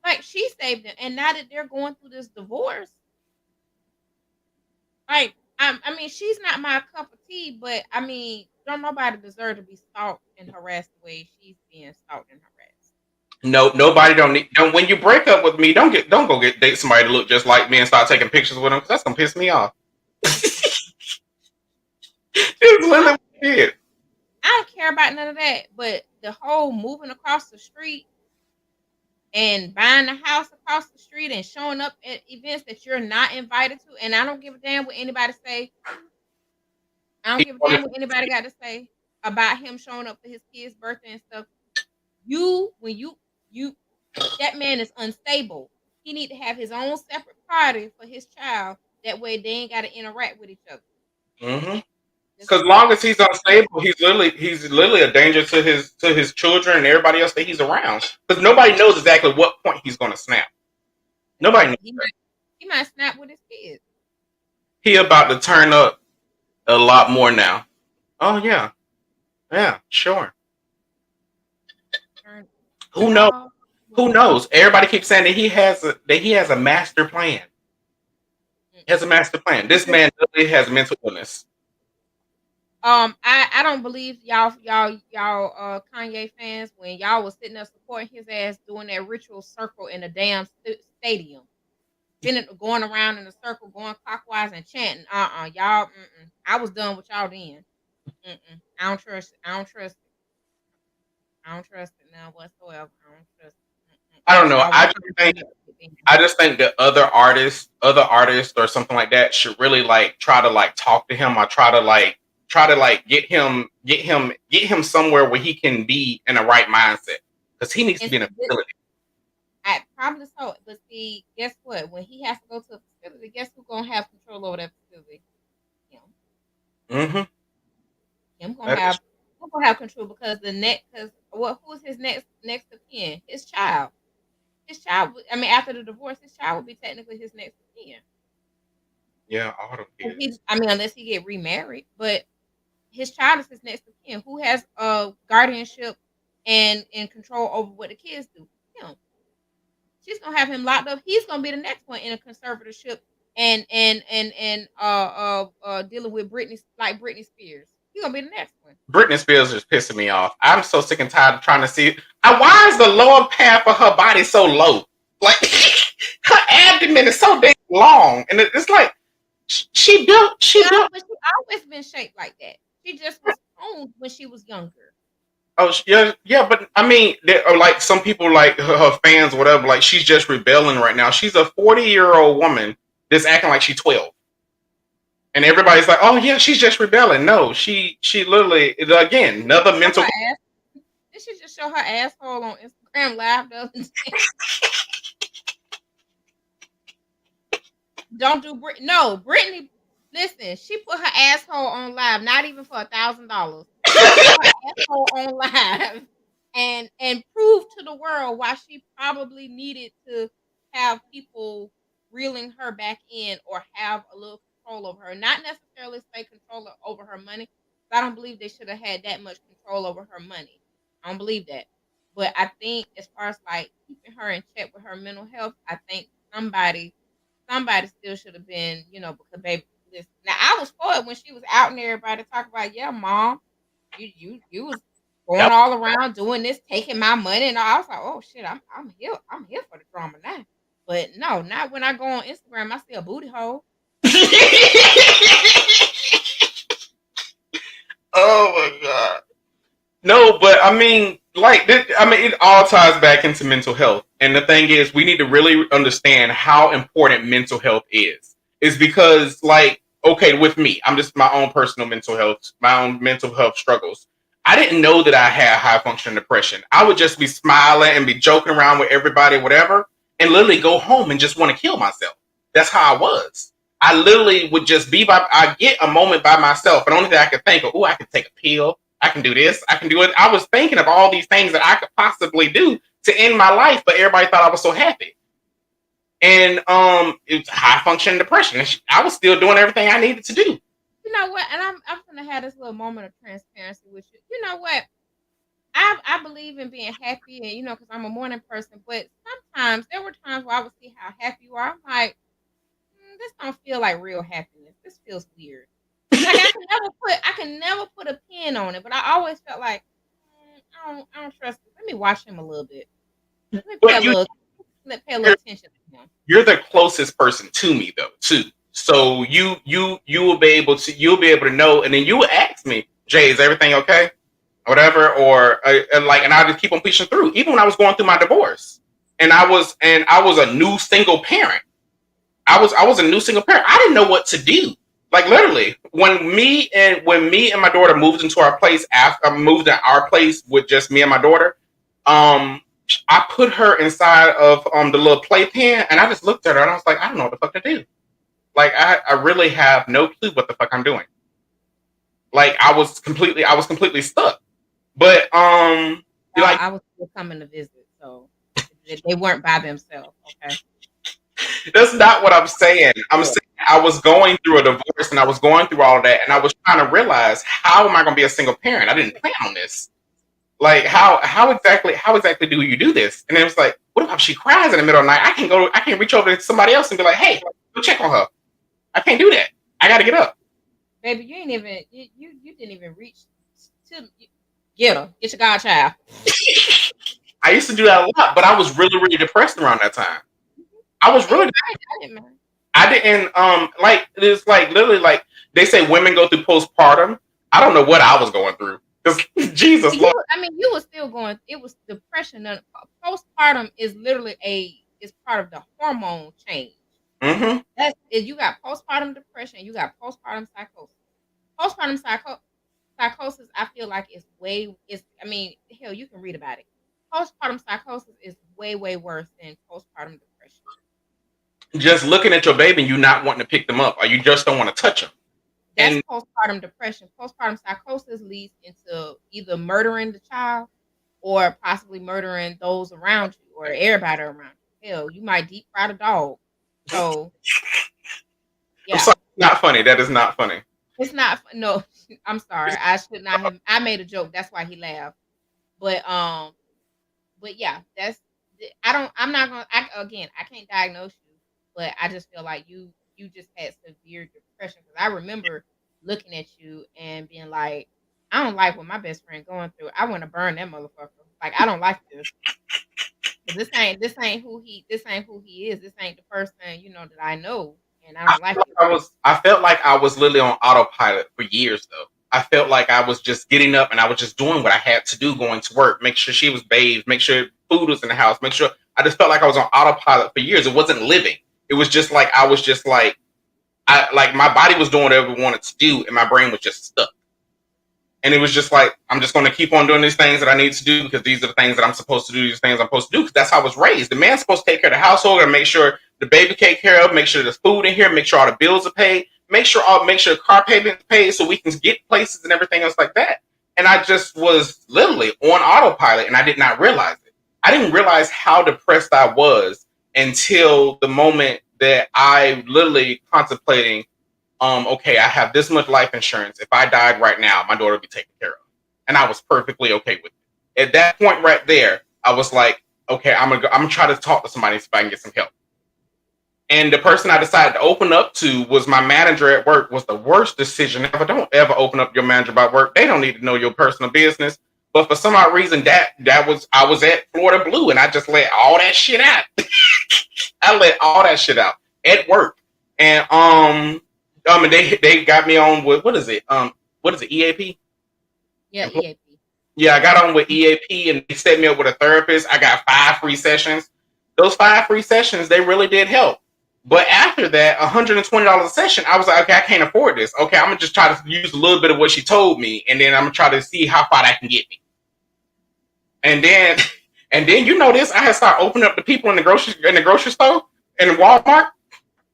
Like she saved them, and now that they're going through this divorce, like I mean, she's not my cup of tea, but I mean, don't nobody deserve to be stalked and harassed the way she's being stalked and harassed. No, nobody don't need. Don't, when you break up with me, don't go get date somebody to look just like me and start taking pictures with them because that's gonna piss me off. It's literally what it is. I don't care about none of that, but the whole moving across the street and buying a house across the street and showing up at events that you're not invited to, and I don't give a damn what anybody say. I don't give a damn what anybody got to say about him showing up for his kid's birthday and stuff. When you that man is unstable. He need to have his own separate party for his child. That way they ain't got to interact with each other. Mm-hmm. Because long as he's unstable, he's literally a danger to his children and everybody else that he's around. Because nobody knows exactly what point he's going to snap. Nobody knows. He might snap with his kids. He about to turn up a lot more now. Oh yeah, sure. Who knows? Who knows? Everybody keeps saying that he has a master plan. He has a master plan. This man literally has mental illness. I don't believe y'all Kanye fans when y'all was sitting there supporting his ass doing that ritual circle in a damn stadium, going around in a circle, going clockwise and chanting. Y'all. I was done with y'all then. I don't trust it. I don't trust it now whatsoever. I don't trust it. I don't know. I just think that other artists or something like that should really like try to like talk to him or try to get him somewhere where he can be in the right mindset because he needs to be in a facility. Probably so, but see, guess what? When he has to go to a facility, guess who's gonna have control over that facility? Him. Mm-hmm. Him gonna have control because who's his next of kin? His child. I mean, after the divorce, his child would be technically his next of kin. Yeah, all of kids. I mean, unless he get remarried, but his child is his next of kin. Who has guardianship and control over what the kids do? Him. She's gonna have him locked up. He's gonna be the next one in a conservatorship and dealing with Britney Spears. He's gonna be the next one. Britney Spears is pissing me off. I'm so sick and tired of trying to see. Why is the lower half of her body so low? Like her abdomen is so damn long, and it's like she built. But she's always been shaped like that. She just was toned when she was younger. Oh yeah, but I mean, like some people, like her fans, whatever. Like she's just rebelling right now. She's a 40-year-old woman that's acting like she's 12, and everybody's like, "Oh yeah, she's just rebelling." No, she literally again another mental. Did she just show her asshole on Instagram Live the other day? Don't do Brittany. Listen, she put her asshole on live, not even for $1,000. Her asshole on live, and prove to the world why she probably needed to have people reeling her back in or have a little control over her. Not necessarily say control over her money. I don't believe they should have had that much control over her money. I don't believe that. But I think as far as like keeping her in check with her mental health, I think somebody still should have been, because baby. Now I was for it when she was out and everybody talking about, yeah, mom, you was going all around doing this, taking my money, and I was like, oh shit, I'm here for the drama now. But no, not when I go on Instagram, I see a booty hole. Oh my god. No, but I mean, it all ties back into mental health. And the thing is, we need to really understand how important mental health is. It's because, okay, with me, I'm just my own personal mental health struggles. I didn't know that I had high functioning depression. I would just be smiling and be joking around with everybody, whatever, and literally go home and just want to kill myself. That's how I was. I literally would just I get a moment by myself, and only thing I could think of, I could take a pill. I can do this. I can do it. I was thinking of all these things that I could possibly do to end my life, but everybody thought I was so happy. And it's high functioning depression. I was still doing everything I needed to do. you know what? And I'm gonna have this little moment of transparency with you. You know what? I believe in being happy, and because I'm a morning person. But sometimes there were times where I would see how happy you are. I'm like, this don't feel like real happiness. This feels weird. Like I can never put a pin on it, but I always felt like I don't trust it. Let me watch him a little bit. Let me But pay a little attention to him. you're the closest person to me though, too. So you will be able to know, and then you will ask me, Jay, is everything okay? Whatever, or and I just keep on pushing through. Even when I was going through my divorce, and I was a new single parent. I was a new single parent. I didn't know what to do. Like literally, when me and my daughter moved into our place after I moved to our place with just me and my daughter, I put her inside of the little playpen, and I just looked at her and I was like, I don't know what the fuck to do. Like I really have no clue what the fuck I'm doing. Like I was completely stuck. But I was still coming to visit, so they weren't by themselves. Okay, that's not what I'm saying. I'm saying I was going through a divorce and I was going through all of that, and I was trying to realize, how am I going to be a single parent? I didn't plan on this. Like how exactly do you do this? And it was like, what if she cries in the middle of the night? I can reach over to somebody else and be like, hey, go check on her. I can't do that. I got to get up. baby, you didn't even reach to get her. Get your godchild. I used to do that a lot, but I was really, really depressed around that time. I was really. I didn't like it's like literally like they say women go through postpartum. I don't know what I was going through. Because Jesus, you were still going. It was depression. Postpartum is literally is part of the hormone change. Mm-hmm. You got postpartum depression. You got postpartum psychosis. Postpartum psychosis, I feel like hell, you can read about it. Postpartum psychosis is way, way worse than postpartum depression. Just looking at your baby and you not wanting to pick them up, or you just don't want to touch them. That's postpartum depression. Postpartum psychosis leads into either murdering the child or possibly murdering those around you or everybody around you. Hell, you might deep fry the dog. So, yeah. I'm sorry, not funny. That is not funny. It's not. No, I'm sorry. I should not have. I made a joke. That's why he laughed. But yeah, I'm not gonna. I can't diagnose you, but I just feel like you just had severe depression. Because I remember looking at you and being like, I don't like what my best friend going through. I want to burn that motherfucker. Like I don't like this. This ain't who he is. This ain't the person that I know, and I don't like it. I felt like I was literally on autopilot for years though. I felt like I was just getting up and I was just doing what I had to do, going to work, make sure she was bathed, make sure food was in the house, make sure. I just felt like I was on autopilot for years. It wasn't living. It was just like I was just like my body was doing whatever it wanted to do, and my brain was just stuck. And it was just like, I'm just going to keep on doing these things that I need to do because these are the things that I'm supposed to do. These things I'm supposed to do because that's how I was raised. The man's supposed to take care of the household and make sure the baby take care of, make sure there's food in here, make sure all the bills are paid, make sure car payments paid so we can get places and everything else like that. And I just was literally on autopilot, and I did not realize it. I didn't realize how depressed I was until the moment that I literally contemplating, okay, I have this much life insurance. If I died right now, my daughter would be taken care of. And I was perfectly okay with it. At that point right there, I was like, okay, I'm gonna try to talk to somebody so I can get some help. And the person I decided to open up to was my manager at work. Was the worst decision ever. Don't ever open up your manager about work. They don't need to know your personal business. But for some odd reason, I was at Florida Blue, and I just let all that shit out. I let all that shit out at work, and they got me on with what is it? EAP? Yeah, EAP. Yeah, I got on with EAP, and they set me up with a therapist. I got 5 free sessions. Those 5 free sessions, they really did help. But after that, $120 a session, I was like, okay, I can't afford this. Okay, I'm gonna just try to use a little bit of what she told me, and then I'm gonna try to see how far that can get me. And then you know this, I had started opening up the people in the grocery store in Walmart.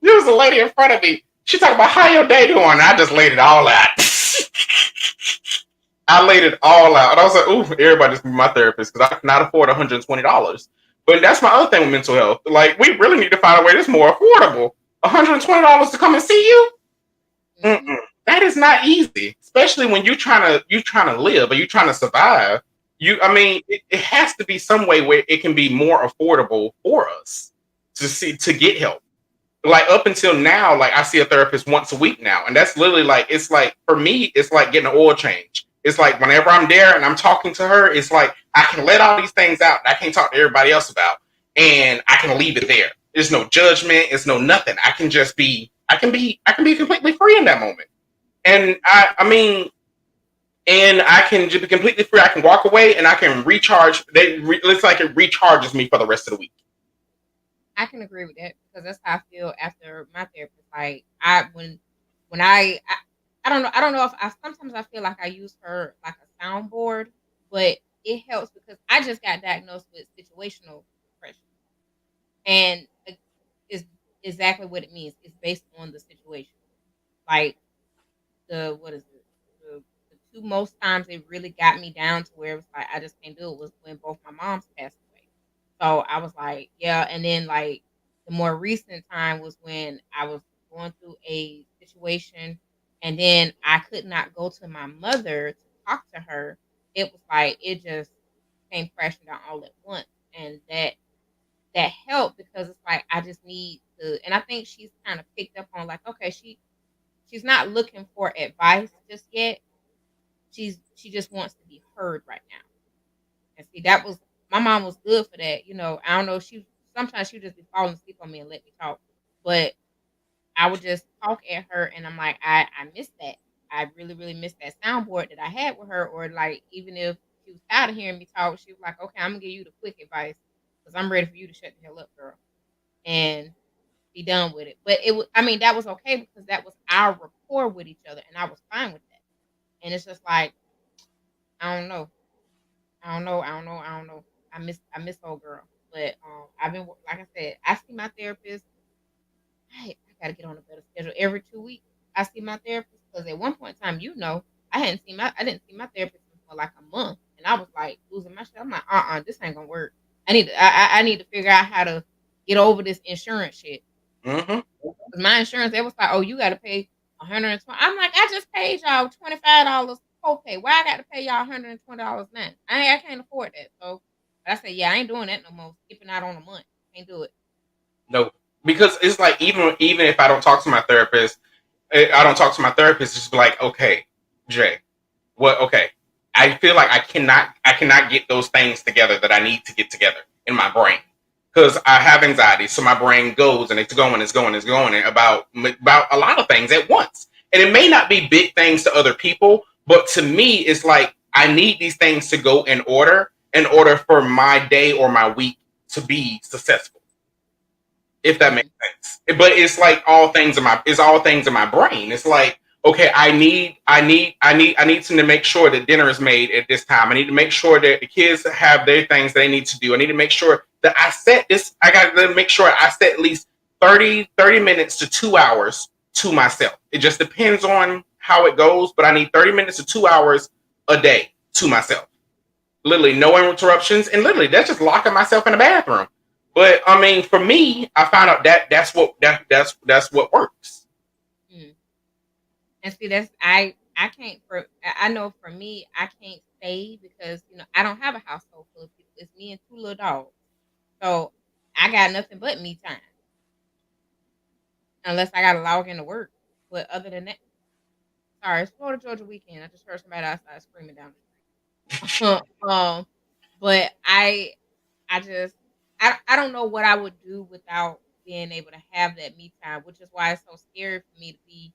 There was a lady in front of me. She talked about how your day doing. I just laid it all out. I laid it all out. And I was like, ooh, everybody just be my therapist because I cannot afford $120. But that's my other thing with mental health. Like, we really need to find a way that's more affordable. $120 to come and see you? Mm-mm. That is not easy, especially when you're trying to live or you're trying to survive. It has to be some way where it can be more affordable for us to get help. Like up until now, like I see a therapist once a week now, and that's literally like it's like for me, it's like getting an oil change. It's like whenever I'm there and I'm talking to her, it's like I can let all these things out that I can't talk to everybody else about, and I can leave it there. There's no judgment. It's no nothing. I can be completely free in that moment, and and I can just be completely free. I can walk away and I can recharge. It's like it recharges me for the rest of the week. I can agree with that because that's how I feel after my therapist. Like when I don't know. I don't know if I sometimes I feel like I use her like a soundboard, but it helps because I just got diagnosed with situational depression, and is exactly what it means. It's based on the situation. Like the what is it? The two most times it really got me down to where it was like I just can't do it was when both my moms passed away. So I was like, yeah. And then like the more recent time was when I was going through a situation, and then I could not go to my mother to talk to her. It was like it just came crashing down all at once, and that helped because it's like I just need to. And I think she's kind of picked up on like, okay, she's not looking for advice just yet. She just wants to be heard right now. And see, that was my mom was good for that. You know, I don't know. She sometimes she would just be falling asleep on me and let me talk, but I would just talk at her, and I'm like, I miss that. I really really miss that soundboard that I had with her. Or like even if she was tired of hearing me talk, she was like, okay, I'm gonna give you the quick advice because I'm ready for you to shut the hell up, girl, and be done with it. But it was, I mean, that was okay because that was our rapport with each other, and I was fine with that. And it's just like I don't know. I don't know. I don't know. I don't know. I miss old girl. But I've been like I said, I see my therapist. I gotta get on a better schedule. Every 2 weeks, I see my therapist because at one point in time, I didn't see my therapist for like a month, and I was like losing my shit. I'm like, this ain't gonna work. I need to figure out how to get over this insurance shit. Mm-hmm. Because my insurance, they was like, oh, you got to pay 120. I'm like, I just paid y'all $25 copay. Why I got to pay y'all $120 now? I can't afford that. So I said, yeah, I ain't doing that no more. Skipping out on a month. Can't do it. No, because it's like even if I don't talk to my therapist, I don't talk to my therapist. It's just like, okay, Jay, what? Okay, I feel like I cannot get those things together that I need to get together in my brain because I have anxiety, so my brain goes and it's going about a lot of things at once, and it may not be big things to other people, but to me, it's like I need these things to go in order for my day or my week to be successful, if that makes Mm-hmm. sense. But it's like all things in my brain. It's like, okay, I need to make sure that dinner is made at this time. I need to make sure that the kids have their things they need to do. I need to make sure that I got to make sure I set at least 30 minutes to 2 hours to myself. It just depends on how it goes, but I need 30 minutes to 2 hours a day to myself. Literally no interruptions, and literally that's just locking myself in the bathroom. But I mean, for me, I found out that that's what works. Mm. And see, I can't I know for me, I can't stay because I don't have a household full of people. It's me and two little dogs, so I got nothing but me time unless I got to log into work. But other than that, sorry, it's Florida Georgia weekend. I just heard somebody outside screaming down the street. But I just I don't know what I would do without being able to have that me time, which is why it's so scary for me to be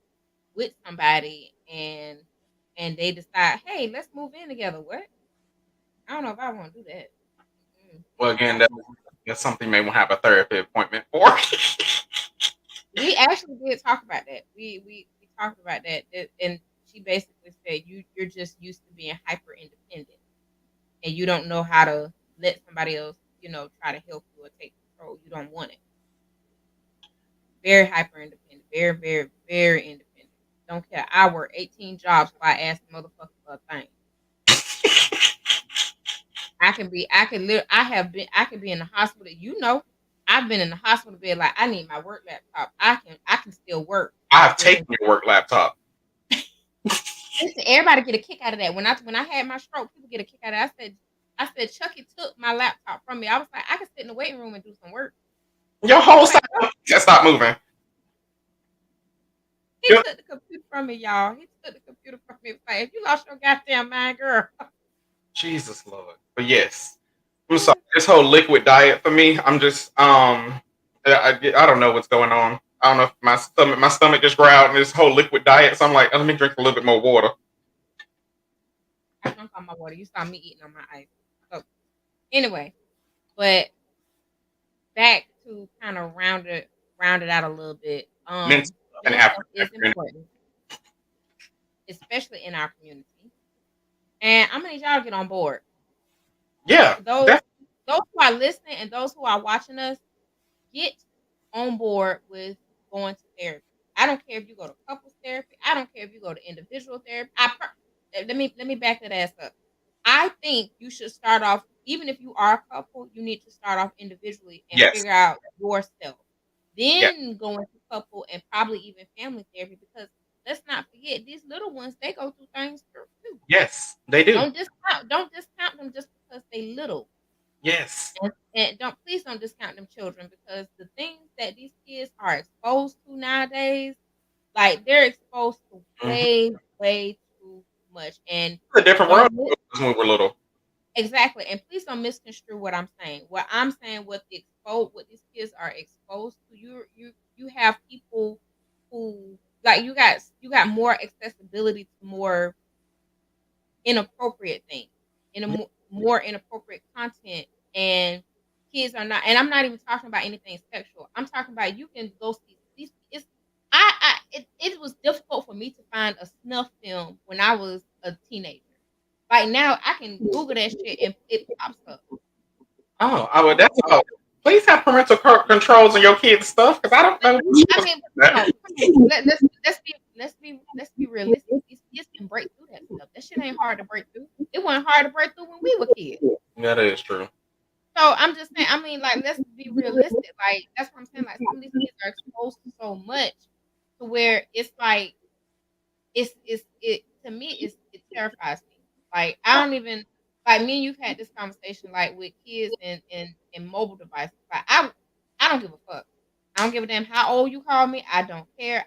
with somebody and they decide, hey, let's move in together. What? I don't know if I want to do that. Mm-mm. Well, again, I, that's something you may want to have a therapy appointment for. we actually did talk about that. We talked about that, and she basically said you're just used to being hyper independent, and you don't know how to let somebody else, try to help you or take control. You don't want it. Very hyper independent. Very, very, very independent. Don't care. I work 18 jobs before I ask the motherfucker for a thing. I could be in the hospital. I've been in the hospital bed like I need my work laptop. I can still work. I have taken your work laptop. Listen, everybody get a kick out of that. When I had my stroke, people get a kick out of it. I said Chucky took my laptop from me. I was like, I could sit in the waiting room and do some work. Your whole Like, side just stop moving. he Yep. took the computer from me, y'all. He took the computer from me. It was like, if you lost your goddamn mind, girl. Jesus Lord. But yes, I'm sorry. This whole liquid diet for me, I'm just I don't know what's going on. I don't know if my stomach just growled in this whole liquid diet. So I'm like, let me drink a little bit more water. I drunk all my water. You saw me eating on my ice. So anyway, but back to kind of round it out a little bit. Mental and Mental health is important, especially in our community. And I'm gonna need y'all to get on board. Yeah. Those who are listening and those who are watching us, get on board with going to therapy. I don't care if you go to couples therapy. I don't care if you go to individual therapy. Let me back that ass up. I think you should start off, even if you are a couple, you need to start off individually and Yes. figure out yourself. Yeah. Then go into couple and probably even family therapy, because let's not forget, these little ones, they go through things too. Yes, they do. Don't discount them just because they little. Yes. And please don't discount them children, because the things that these kids are exposed to nowadays, like they're exposed to way too much. And It's a different world when we were little. exactly. And please don't misconstrue what I'm saying. What I'm saying, what these kids are exposed to, you have people who, like, you got more accessibility to more inappropriate things, in a more inappropriate content, and kids are not. And I'm not even talking about anything sexual. I'm talking about, you can go see these. It was difficult for me to find a snuff film when I was a teenager. Like now, I can Google that shit and it pops up. Oh, that's all. Please have parental controls on your kids' stuff, because I don't know. I mean, no, let's be realistic. These kids can break through that stuff. That shit ain't hard to break through. It wasn't hard to break through when we were kids. That is true. So I'm just saying, I mean, like, let's be realistic. Like, that's what I'm saying. Like, some of these kids are exposed to so much to where it's like, it to me, it terrifies me. Like, I don't even, like, me and you've had this conversation, like, with kids and mobile devices. Like, I don't give a fuck. I don't give a damn how old you call me. I don't care.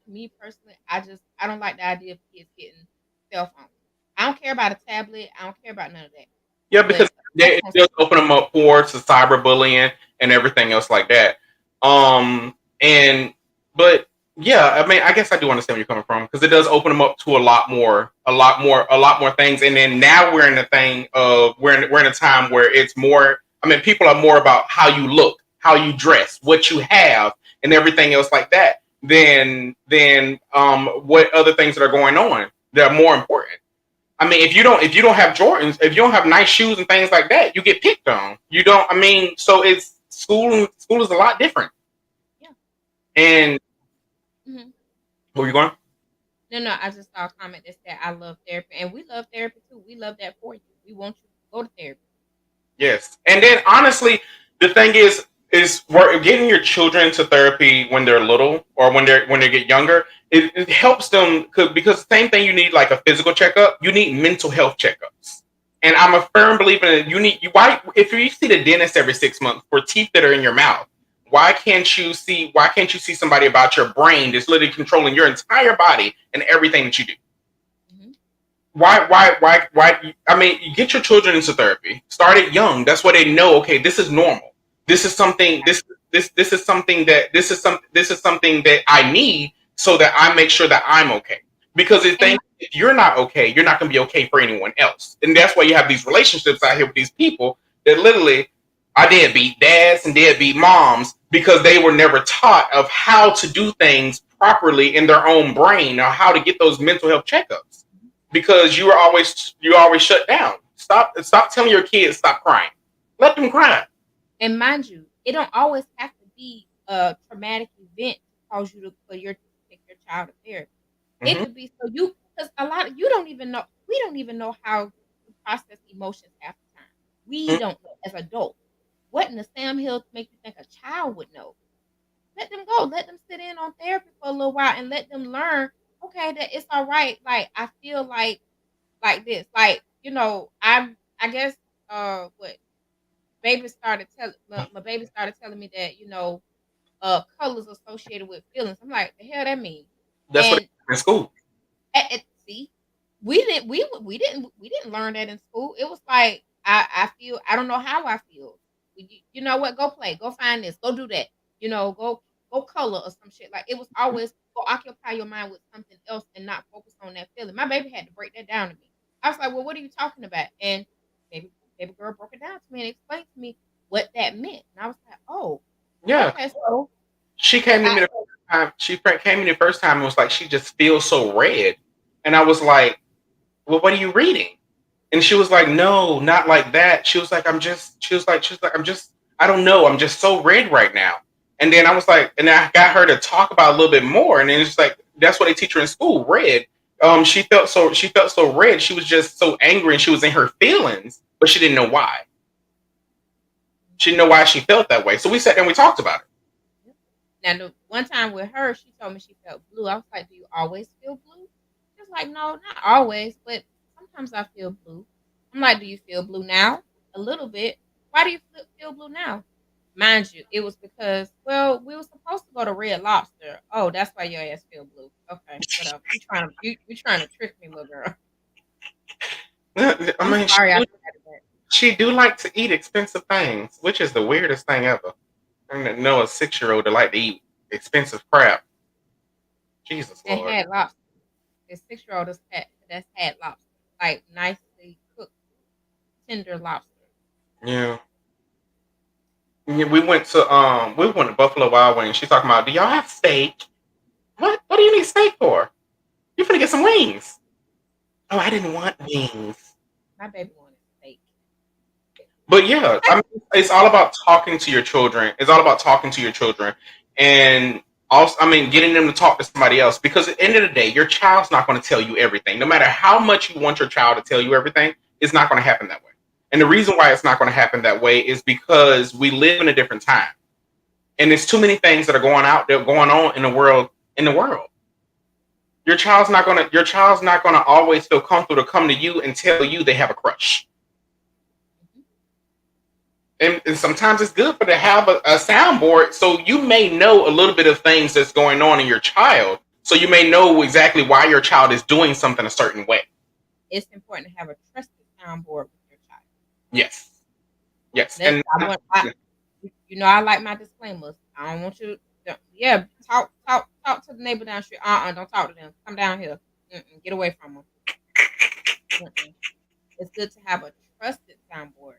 Me personally, I don't like the idea of kids getting cell phones. I don't care about a tablet. I don't care about none of that. Yeah, because it does open them up for cyberbullying and everything else like that. But yeah, I mean, I guess I do understand where you're coming from, because it does open them up to a lot more things. And then now we're in the thing of we're in a time where it's more. I mean, people are more about how you look, how you dress, what you have, and everything else like that than what other things that are going on that are more important. I mean, if you don't have Jordans, if you don't have nice shoes and things like that, you get picked on. You don't. I mean, so it's school. School is a lot different. Yeah. And where are you going? No. I just saw a comment that said, "I love therapy," and we love therapy too. We love that for you. We want you to go to therapy. Yes, and then honestly, the thing is we're getting your children to therapy when they're little or when they get younger. It helps them, because the same thing, you need like a physical checkup. You need mental health checkups, and I'm a firm believer that why, if you see the dentist every 6 months for teeth that are in your mouth, why can't you see somebody about your brain that's literally controlling your entire body and everything that you do? Why? I mean, you get your children into therapy. Start it young. That's why they know. Okay, this is normal. This is something. This is something that I need, so that I make sure that I'm okay. Because if you're not okay, you're not going to be okay for anyone else. And that's why you have these relationships out here with these people that literally are deadbeat dads and deadbeat moms, because they were never taught of how to do things properly in their own brain, or how to get those mental health checkups. Because you always shut down. Stop telling your kids stop crying. Let them cry. And mind you, it don't always have to be a traumatic event to cause you to take your child to therapy. It could be because we don't even know how to process emotions half the time. We don't know as adults. What in the Sam Hill to make you think a child would know? Let them go. Let them sit in on therapy for a little while and let them learn. okay, that it's all right. Like I feel like this. Like, I guess what baby started telling my baby started telling me that, colors associated with feelings. I'm like, the hell that mean? That's what And in school. see, we didn't learn that in school. It was like I feel I don't know how I feel. You know what? Go play. Go find this. Go do that. Go color or some shit. Like it was always go occupy your mind with something else and not focus on that feeling. My baby had to break that down to me. I was like, well, what are you talking about? And baby, baby girl broke it down to me and explained to me what that meant. And I was like, oh, Yeah, okay. So she came to me I the first time. Came to me the first time and was like, she just feels so red, and I was like, well, what are you reading? And she was like, no, not like that. She was like, I'm just, I don't know. I'm just so red right now. And then I was like, and I got her to talk about it a little bit more. And then it's like, that's what they teach her in school, red. She felt so red. She was just so angry and she was in her feelings, but she didn't know why. She didn't know why she felt that way. So we sat there and we talked about it. Now, the one time with her, she told me she felt blue. I was like, "Do you always feel blue?" She was like, "No, not always, but sometimes I feel blue." I'm like, "Do you feel blue now?" A little bit. Why do you feel blue now? Mind you, it was because, well, we were supposed to go to Red Lobster. Oh, that's why your ass feel blue. Okay, whatever. You trying to trick me, little girl. I I'm mean, sorry, I said that. she do like to eat expensive things, which is the weirdest thing ever. I didn't know a 6-year-old to like to eat expensive crap. Jesus And Lord. had lobster. This 6-year-old that's had lobster, like nicely cooked, tender lobster. Yeah. Yeah, we went to Buffalo Wild Wings. She's talking about, do y'all have steak? What do you need steak for? You finna get some wings. Oh, I didn't want wings. My baby wanted steak. But yeah, I mean, it's all about talking to your children. It's all about talking to your children, and also, I mean, getting them to talk to somebody else. Because at the end of the day, your child's not going to tell you everything. No matter how much you want your child to tell you everything, it's not going to happen that way. And the reason why it's not going to happen that way is because we live in a different time, and there's too many things that are going on in the world. In the world, your child's not gonna always feel comfortable to come to you and tell you they have a crush. And sometimes it's good for to have a soundboard so you may know a little bit of things that's going on in your child, so you may know exactly why your child is doing something a certain way. It's important to have a trusted soundboard with your child. Yes, yes. That's And I like my disclaimers. I don't want you. Yeah, talk to the neighbor down the street. Don't talk to them. Come down here. Get away from them. It's good to have a trusted soundboard.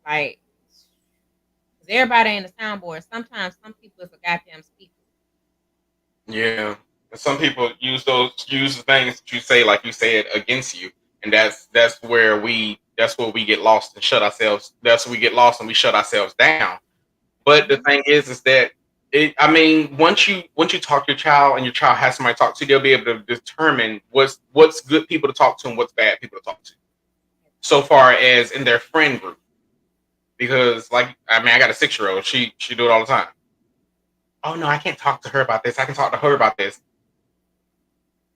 Like, 'cause everybody ain't a soundboard. Sometimes some people is a goddamn speaker. yeah, and some people use the things that you say, like you said, against you, and that's where we get lost and shut ourselves. That's where we get lost and we shut ourselves down. But the Mhm. thing is that I mean, once you talk to your child and your child has somebody to talk to, they'll be able to determine what's good people to talk to and what's bad people to talk to. So far as in their friend group, because like I mean, I got a 6-year-old. She do it all the time. Oh no, I can't talk to her about this. I can talk to her about this.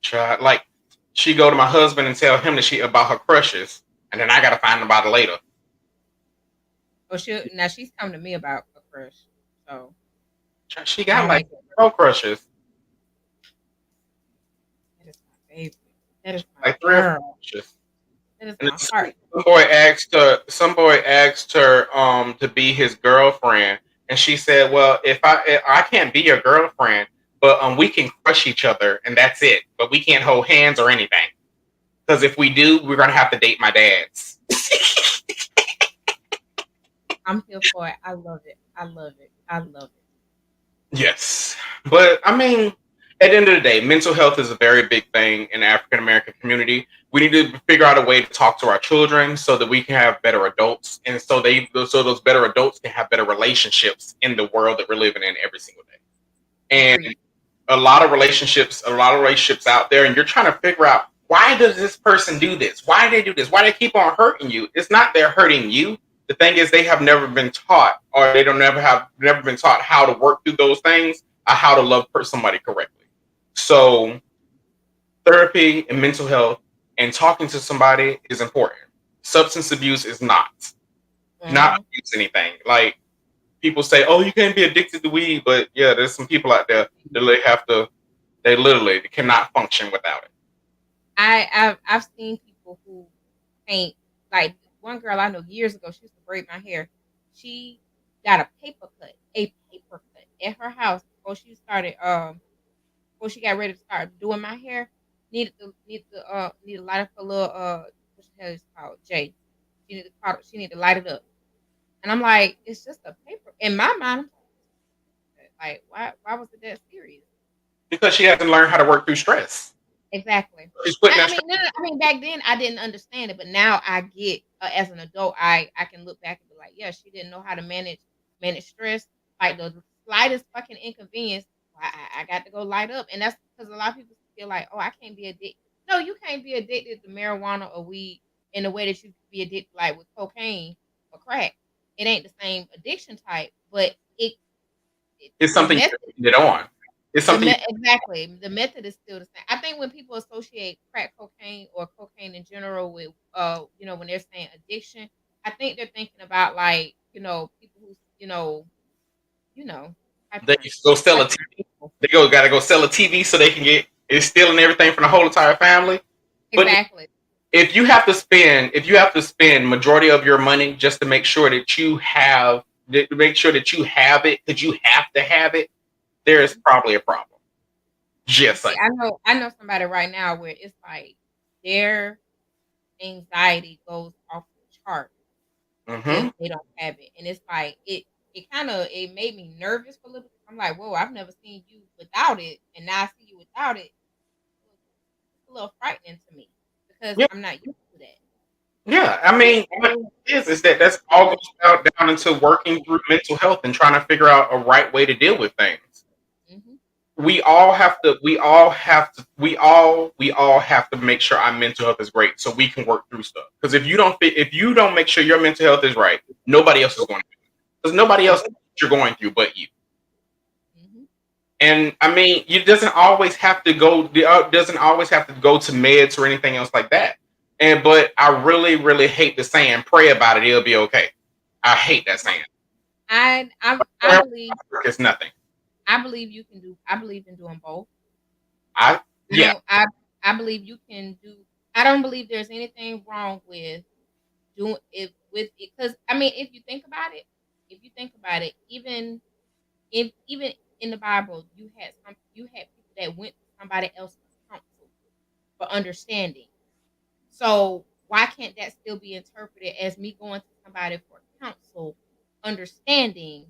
Child, like she go to my husband and tell him that she about her crushes, and then I gotta find about it later. Well, she's come to me about a crush. So She I got don't like make it. no crushes, That is my favorite. That is my like 3 or 4 girl. crushes. That is And my heart. some boy asked her to be his girlfriend, and she said, "Well, if I can't be your girlfriend, but we can crush each other, and that's it. But we can't hold hands or anything, because if we do, we're gonna have to date my dads." I'm here for it. I love it. I love it. I love it. Yes, but I mean, at the end of the day, mental health is a very big thing in the African American community. We need to figure out a way to talk to our children so that we can have better adults, and so those better adults can have better relationships in the world that we're living in every single day. And Agreed. a lot of relationships out there, and you're trying to figure out, why does this person do this? Why do they do this? Why do they keep on hurting you? It's not they're hurting you. The thing is, they have never been taught, or they don't never been taught how to work through those things, or how to love somebody correctly. So therapy and mental health and talking to somebody is important. Substance abuse is not. Not Mhm. abuse anything. Like people say, oh, you can't be addicted to weed, but yeah, there's some people out there that they literally cannot function without it. I've seen people who can't, like one girl I know years ago, she used to braid my hair. She got a paper cut at her house before she got ready to start doing my hair. Need to light up her little what the hell is it called? J. She need to light it up. And I'm like, it's just a paper. In my mind, like, why was it that serious? Because she hasn't learned how to work through stress. Exactly. She's putting I that mean, stress. no, I mean, back then I didn't understand it, but now I get. As an adult, I can look back and be like, yeah, she didn't know how to manage stress. Like the slightest fucking inconvenience, I got to go light up, and that's because a lot of people feel like, oh, I can't be addicted. No, you can't be addicted to marijuana or weed in the way that you could be addicted, like with cocaine or crack. It ain't the same addiction type, but It's the something method you get on. It's something you, exactly. The method is still the same. I think when people associate crack cocaine or cocaine in general with when they're saying addiction, I think they're thinking about like, people who, you know, they go sell a TV. hyper people. They gotta go sell a TV so they can get it's stealing everything from the whole entire family. But Exactly. if you have to spend majority of your money just to make sure that you have it because you have to have it, there is Mhm. probably a problem. And Just see, like I know somebody right now where it's like their anxiety goes off the chart if mm-hmm. they don't have it. And it's like it made me nervous for a little bit. I'm like, whoa, I've never seen you without it, and now I see you without it. It's a little frightening to me because Yeah, I'm not used to that. yeah. I But mean, what it is that that's all goes down into working through mental health and trying to figure out a right way to deal with things. hmm We all have to make sure our mental health is great so we can work through stuff. Because if you don't make sure your mental health is right, nobody else is going to. Because nobody else knows what you're going through but you. hmm And I mean, it doesn't always have to go to meds or anything else like that. And but I really, really hate the saying, pray about it, it'll be okay. I hate that saying. I believe It's nothing. I believe in doing both. I I yeah. don't I believe you can do. I don't believe there's anything wrong with doing it with it because I mean if you think about it, even in the Bible, you had people that went to somebody else's counsel for understanding. So why can't that still be interpreted as me going to somebody for counsel, understanding,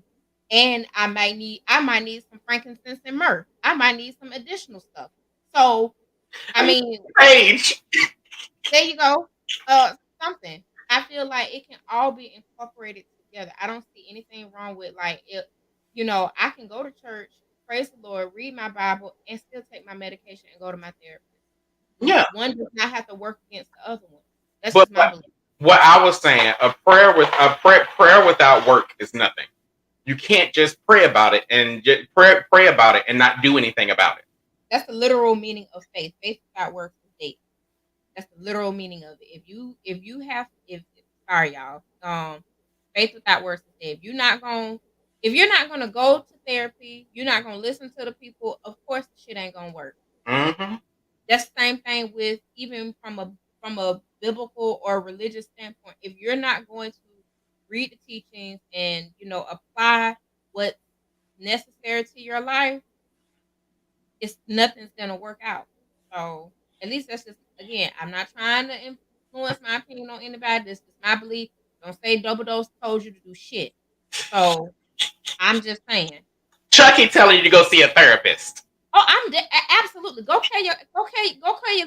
and I might need some frankincense and myrrh. I might need some additional stuff. So I mean, Rage. there you go. Uh, something. I feel like it can all be incorporated together. I don't see anything wrong with like it. I can go to church, praise the Lord, read my Bible, and still take my medication and go to my therapist. Yeah. One does not have to work against the other one. That's But just my belief. what I was saying, prayer without work is nothing. You can't just pray about it and just pray about it and not do anything about it. That's the literal meaning of faith. Faith without works is dead. That's the literal meaning of it. If you have if sorry y'all, faith without works is dead. If you're not gonna go to therapy, you're not gonna listen to the people. Of course, the shit ain't gonna work. Mm-hmm. That's the same thing with even from a biblical or religious standpoint. If you're not going to read the teachings and apply what's necessary to your life, it's nothing's gonna work out. So at least that's just again, I'm not trying to influence my opinion on anybody. This is my belief. Don't say double dose told you to do shit. So I'm just saying. Chucky telling you to go see a therapist. Oh, absolutely. Go carry your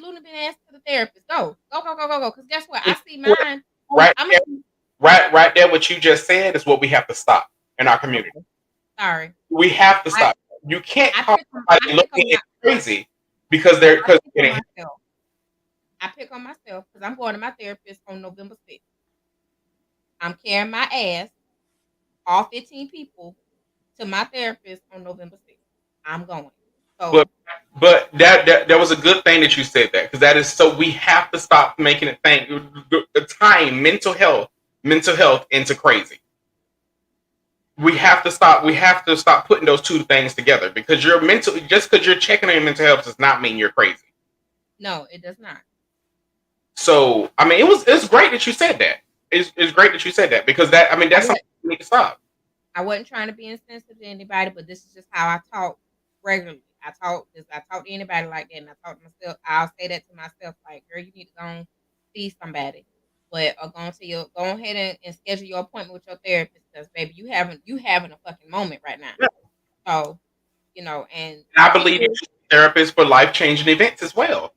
Luna bin ass to the therapist. Go. Because guess what? I see mine. Oh, Right I'm there, gonna. right there. What you just said is what we have to stop in our community. Okay, sorry. We have to I stop. You can't I call pick on somebody looking at crazy because they're I because pick on myself. I pick on myself because I'm going to my therapist on November 6th. I'm carrying my ass, all 15 people, to my therapist on November 6th. I'm going. but So But that was a good thing that you said that, because that is so we have to stop making it think the time mental health into crazy. We have to stop putting those two things together, because your mental just because you're checking on your mental health does not mean you're crazy. No, it does not. So I mean it's great that you said that. It's great that you said that, because that I mean that's something you need to stop. I wasn't trying to be insensitive to anybody, but this is just how I talk regularly. I talk to anybody like that, and I talk to myself. I'll say that to myself, like, girl, you need to go and see somebody. But or go ahead and schedule your appointment with your therapist, because baby, you having a fucking moment right now. Yeah. So, and I believe you should be a therapist for life changing events as well.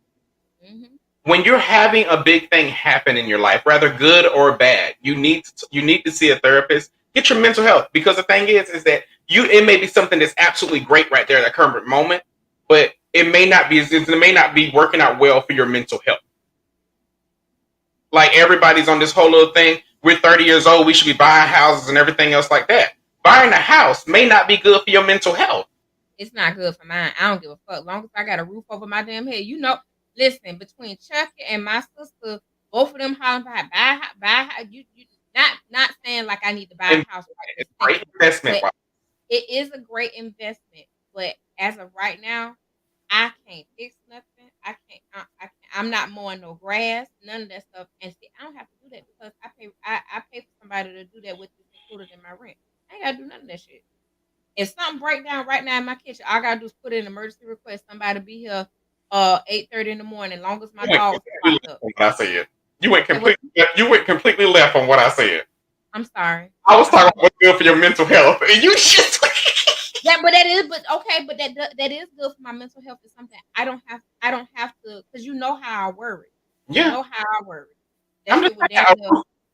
Mm-hmm. When you're having a big thing happen in your life, rather good or bad, you need to see a therapist. Get your mental health, because the thing is that it may be something that's absolutely great right there at that current moment, but it may not be working out well for your mental health. Like everybody's on this whole little thing. We're 30 years old. We should be buying houses and everything else like that. Buying a house may not be good for your mental health. It's not good for mine. I don't give a fuck. Long as I got a roof over my damn head. Listen, between Chucky and my sister, both of them hollering buy. You not saying like I need to buy a house right this It's a great second, investment. but it is a great investment. But as of right now, I can't fix nothing. I'm not mowing no grass, none of that stuff. And see, I don't have to do that because I pay for somebody to do that, which is included in my rent. I ain't gotta do none of that shit. If something break down right now in my kitchen, all I gotta do is put in an emergency request. Somebody be here 8:30 in the morning, long as my dog's locked up. What I said. You went completely left on what I said. I'm sorry. I was talking about what's good for your mental health, and you just But that is that is good for my mental health. Is something I don't have to, because you know how I worry. Yeah. You know how I worry. I'm just saying,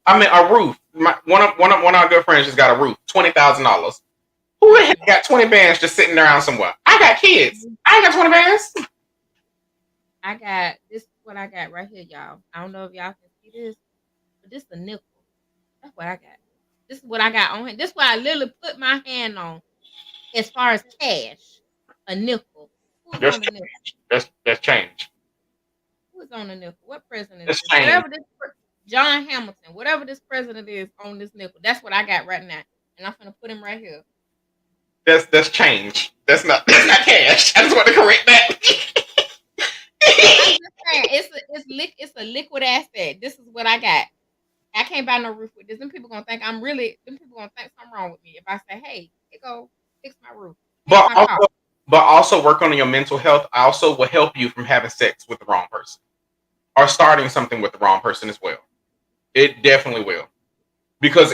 I mean, a roof. One of our good friends just got a roof, $20,000. Who the heck got 20 bands just sitting around somewhere? I got kids. I ain't got 20 bands. This is what I got right here, y'all. I don't know if y'all can see this, but this is a nickel. That's what I got. This is what I got on here. This is what I literally put my hand on as far as cash. A nickel. Who's on the nickel? That's change. Who's on the nickel? What president is this? Whatever this John Hamilton, whatever this president is on this nickel, that's what I got right now. And I'm gonna put him right here. That's change. That's not cash. I just want to correct that. I'm just saying, it's a liquid asset. This is what I got. I can't buy no roof with this. Them people gonna think something wrong with me if I say, hey, here go, fix my roof. But also work on your mental health also will help you from having sex with the wrong person, or starting something with the wrong person as well. It definitely will. Because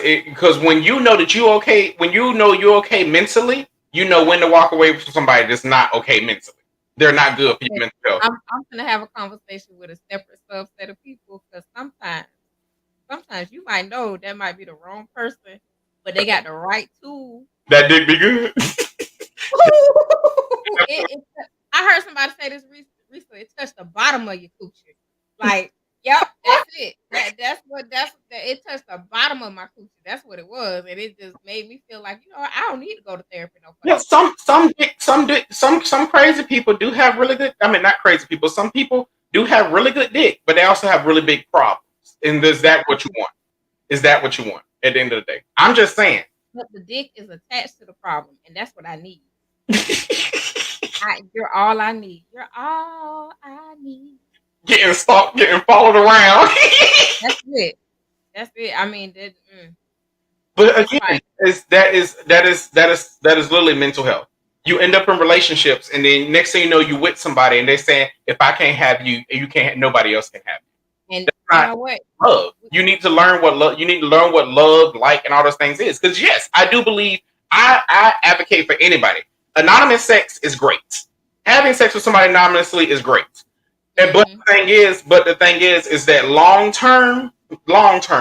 when you know that you're okay mentally, you know when to walk away from somebody that's not okay mentally. They're not good for your mental health. I'm gonna have a conversation with a separate subset of people, because sometimes you might know that might be the wrong person, but they got the right tool. That dick be good. I heard somebody say this recently. It touched the bottom of your coochie. Like, yep, that's it. It touched the bottom of my coochie. That's what it was, and it just made me feel like, I don't need to go to therapy no further. Yeah, some crazy people do have really good. I mean, not crazy people. Some people do have really good dick, but they also have really big problems. And is that what you want? Is that what you want at the end of the day? I'm just saying. But the dick is attached to the problem, and that's what I need. You're all I need. You're all I need. Getting stalked, getting followed around. That's it. I mean, but again, that is literally mental health. You end up in relationships, and then next thing you know, you with somebody, and they saying, "If I can't have you, you can't. Nobody else can have you." And that's not what love. You need to learn what love. You need to learn what love, like, and all those things is. Because yes, I do believe I advocate for anybody. Anonymous sex is great. Having sex with somebody anonymously is great. And, but the thing is that long term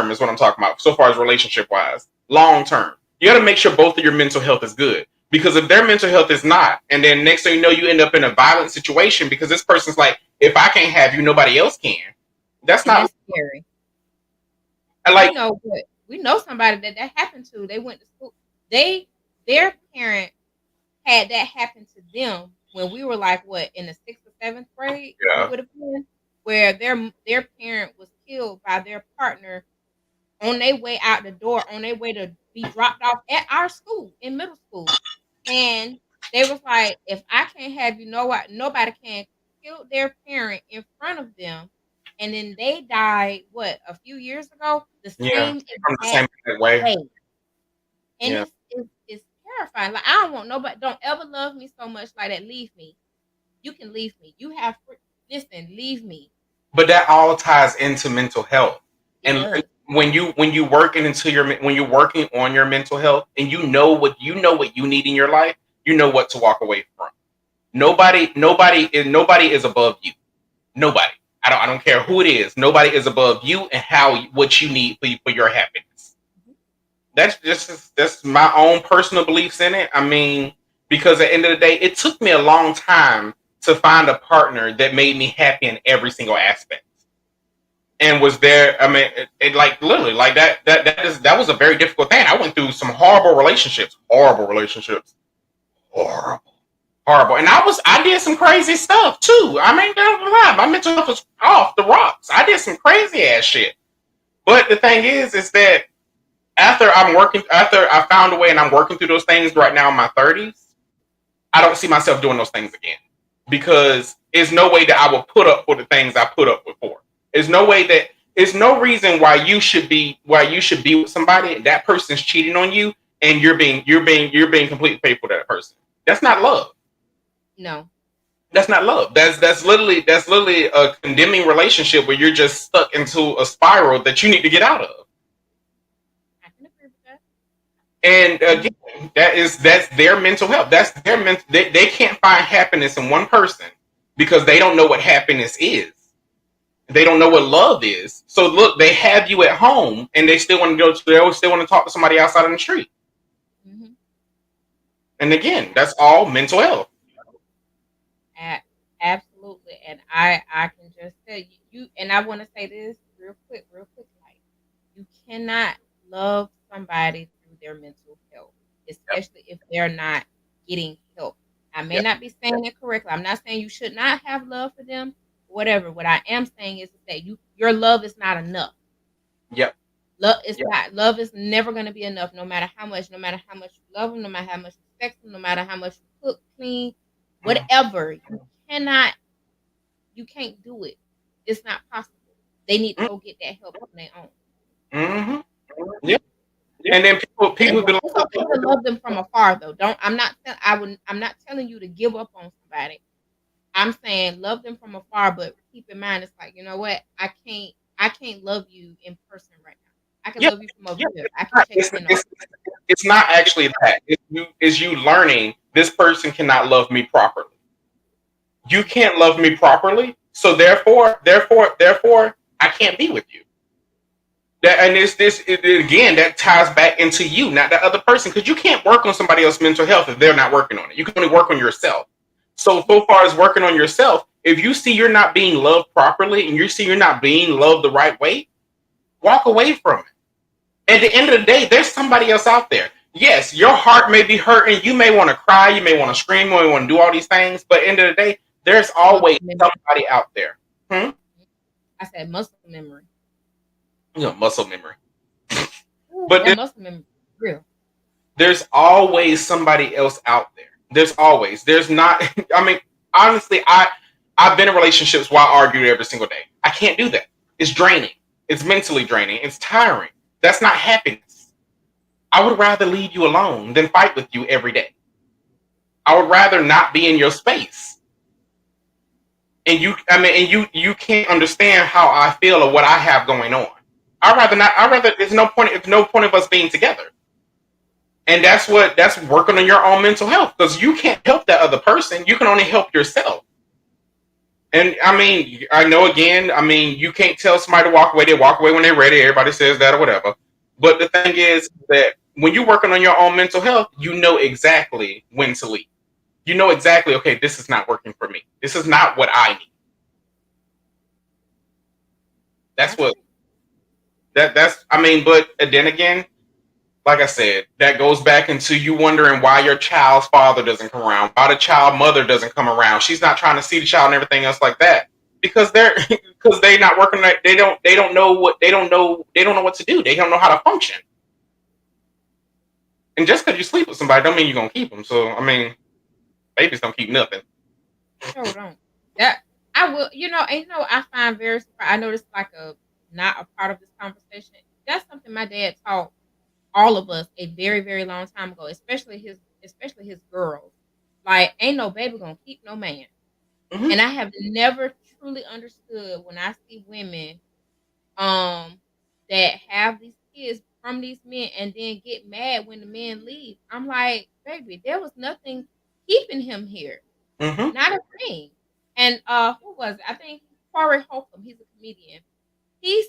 is what I'm talking about. So far as relationship wise, long term, you got to make sure both of your mental health is good. Because if their mental health is not, and then next thing you know, you end up in a violent situation because this person's like, if I can't have you, nobody else can. That's not scary. Like, we know somebody that happened to. They went to school. Their parent had that happen to them when we were like what in the 6th or 7th grade, we Yeah. would have been, where their parent was killed by their partner on their way out the door, on their way to be dropped off at our school in middle school. And they was like, if I can't have you know what, nobody can kill their parent in front of them. And then they died, what, a few years ago? The Yeah. same From the exact same way. way. And Yeah. it's terrifying. Like, I don't want nobody, don't ever love me so much like that. Leave me. You can leave me. You have, listen, leave me. But that all ties into mental health. It And does. when you working into your when you're working on your mental health, and you know what you need in your life, you know what to walk away from. Nobody is above you. Nobody. I don't care who it is. Nobody is above you and what you need for your happiness. That's my own personal beliefs in it. I mean, because at the end of the day, it took me a long time to find a partner that made me happy in every single aspect, and was there. I mean, it like literally like that was a very difficult thing. I went through some horrible relationships, horrible, horrible, and I did some crazy stuff too. I mean, don't lie, my mental health was off the rocks. I did some crazy ass shit. But the thing is that after I found a way and I'm working through those things right now in my 30s, I don't see myself doing those things again, because there's no way that I will put up with the things I put up before. There's no reason why you should be with somebody and that person's cheating on you and you're being completely faithful to that person. That's not love. No. That's not love. That's literally a condemning relationship where you're just stuck into a spiral that you need to get out of. I can agree with that. And again, that's their mental health. That's their they can't find happiness in one person because they don't know what happiness is. They don't know what love is. So look, they have you at home, and they still want to they still want to talk to somebody outside on the street. Mm-hmm. And again, that's all mental health. Absolutely. And I can just tell you, and I want to say this real quick, like, you cannot love somebody through their mental health, especially if they're not getting help. I may not be saying it correctly. I'm not saying you should not have love for them, whatever. What I am saying is that your love is not enough. Yep. Love is not. Love is never going to be enough, no matter how much you love them, no matter how much you sex them, no matter how much you cook, clean, whatever. You can't do it. It's not possible. They need to go get that help on their own. Mm-hmm. Yep. And then people be like, it's okay to love them from afar, though. I'm not telling you to give up on somebody. I'm saying love them from afar, but keep in mind, it's like, you know what? I can't love you in person right now. I can love you from over here. I can check in on. It's not actually that. It's you learning this person cannot love me properly. You can't love me properly, so therefore, I can't be with you. Again, that ties back into you, not that other person, because you can't work on somebody else's mental health if they're not working on it. You can only work on yourself. So far as working on yourself, if you see you're not being loved properly and you see you're not being loved the right way, walk away from it. At the end of the day, there's somebody else out there. Yes, your heart may be hurting. You may want to cry. You may want to scream. You may want to do all these things. But at the end of the day, there's always somebody out there. I said muscle memory. Muscle memory. But muscle memory, real. There's always somebody else out there. There's not. I mean, honestly, I've been in relationships where I argue every single day. I can't do that. It's draining. It's mentally draining. It's tiring. That's not happiness. I would rather leave you alone than fight with you every day. I would rather not be in your space. And you can't understand how I feel or what I have going on. There's no point of us being together. And that's working on your own mental health, because you can't help that other person. You can only help yourself. And I mean, I know again, you can't tell somebody to walk away. They walk away when they're ready. Everybody says that or whatever. But the thing is that when you're working on your own mental health, you know exactly when to leave. You know exactly, okay, this is not working for me. This is not what I need. But then again, like I said, that goes back into you wondering why your child's father doesn't come around, why the child mother doesn't come around. She's not trying to see the child and everything else like that because they not working. They don't know what what to do. They don't know how to function. And just because you sleep with somebody, don't mean you're gonna keep them. So I mean, babies don't keep nothing. No, don't. That I will. I find very surprised. I know this is like not a part of this conversation. That's something my dad taught all of us a very, very long time ago, especially his girls. Like, ain't no baby gonna keep no man. Mm-hmm. And I have never truly understood when I see women that have these kids from these men and then get mad when the men leave. I'm like, baby, there was nothing keeping him here. Mm-hmm. Not a thing. And who was it? I think Corey Holcomb, he's a comedian. He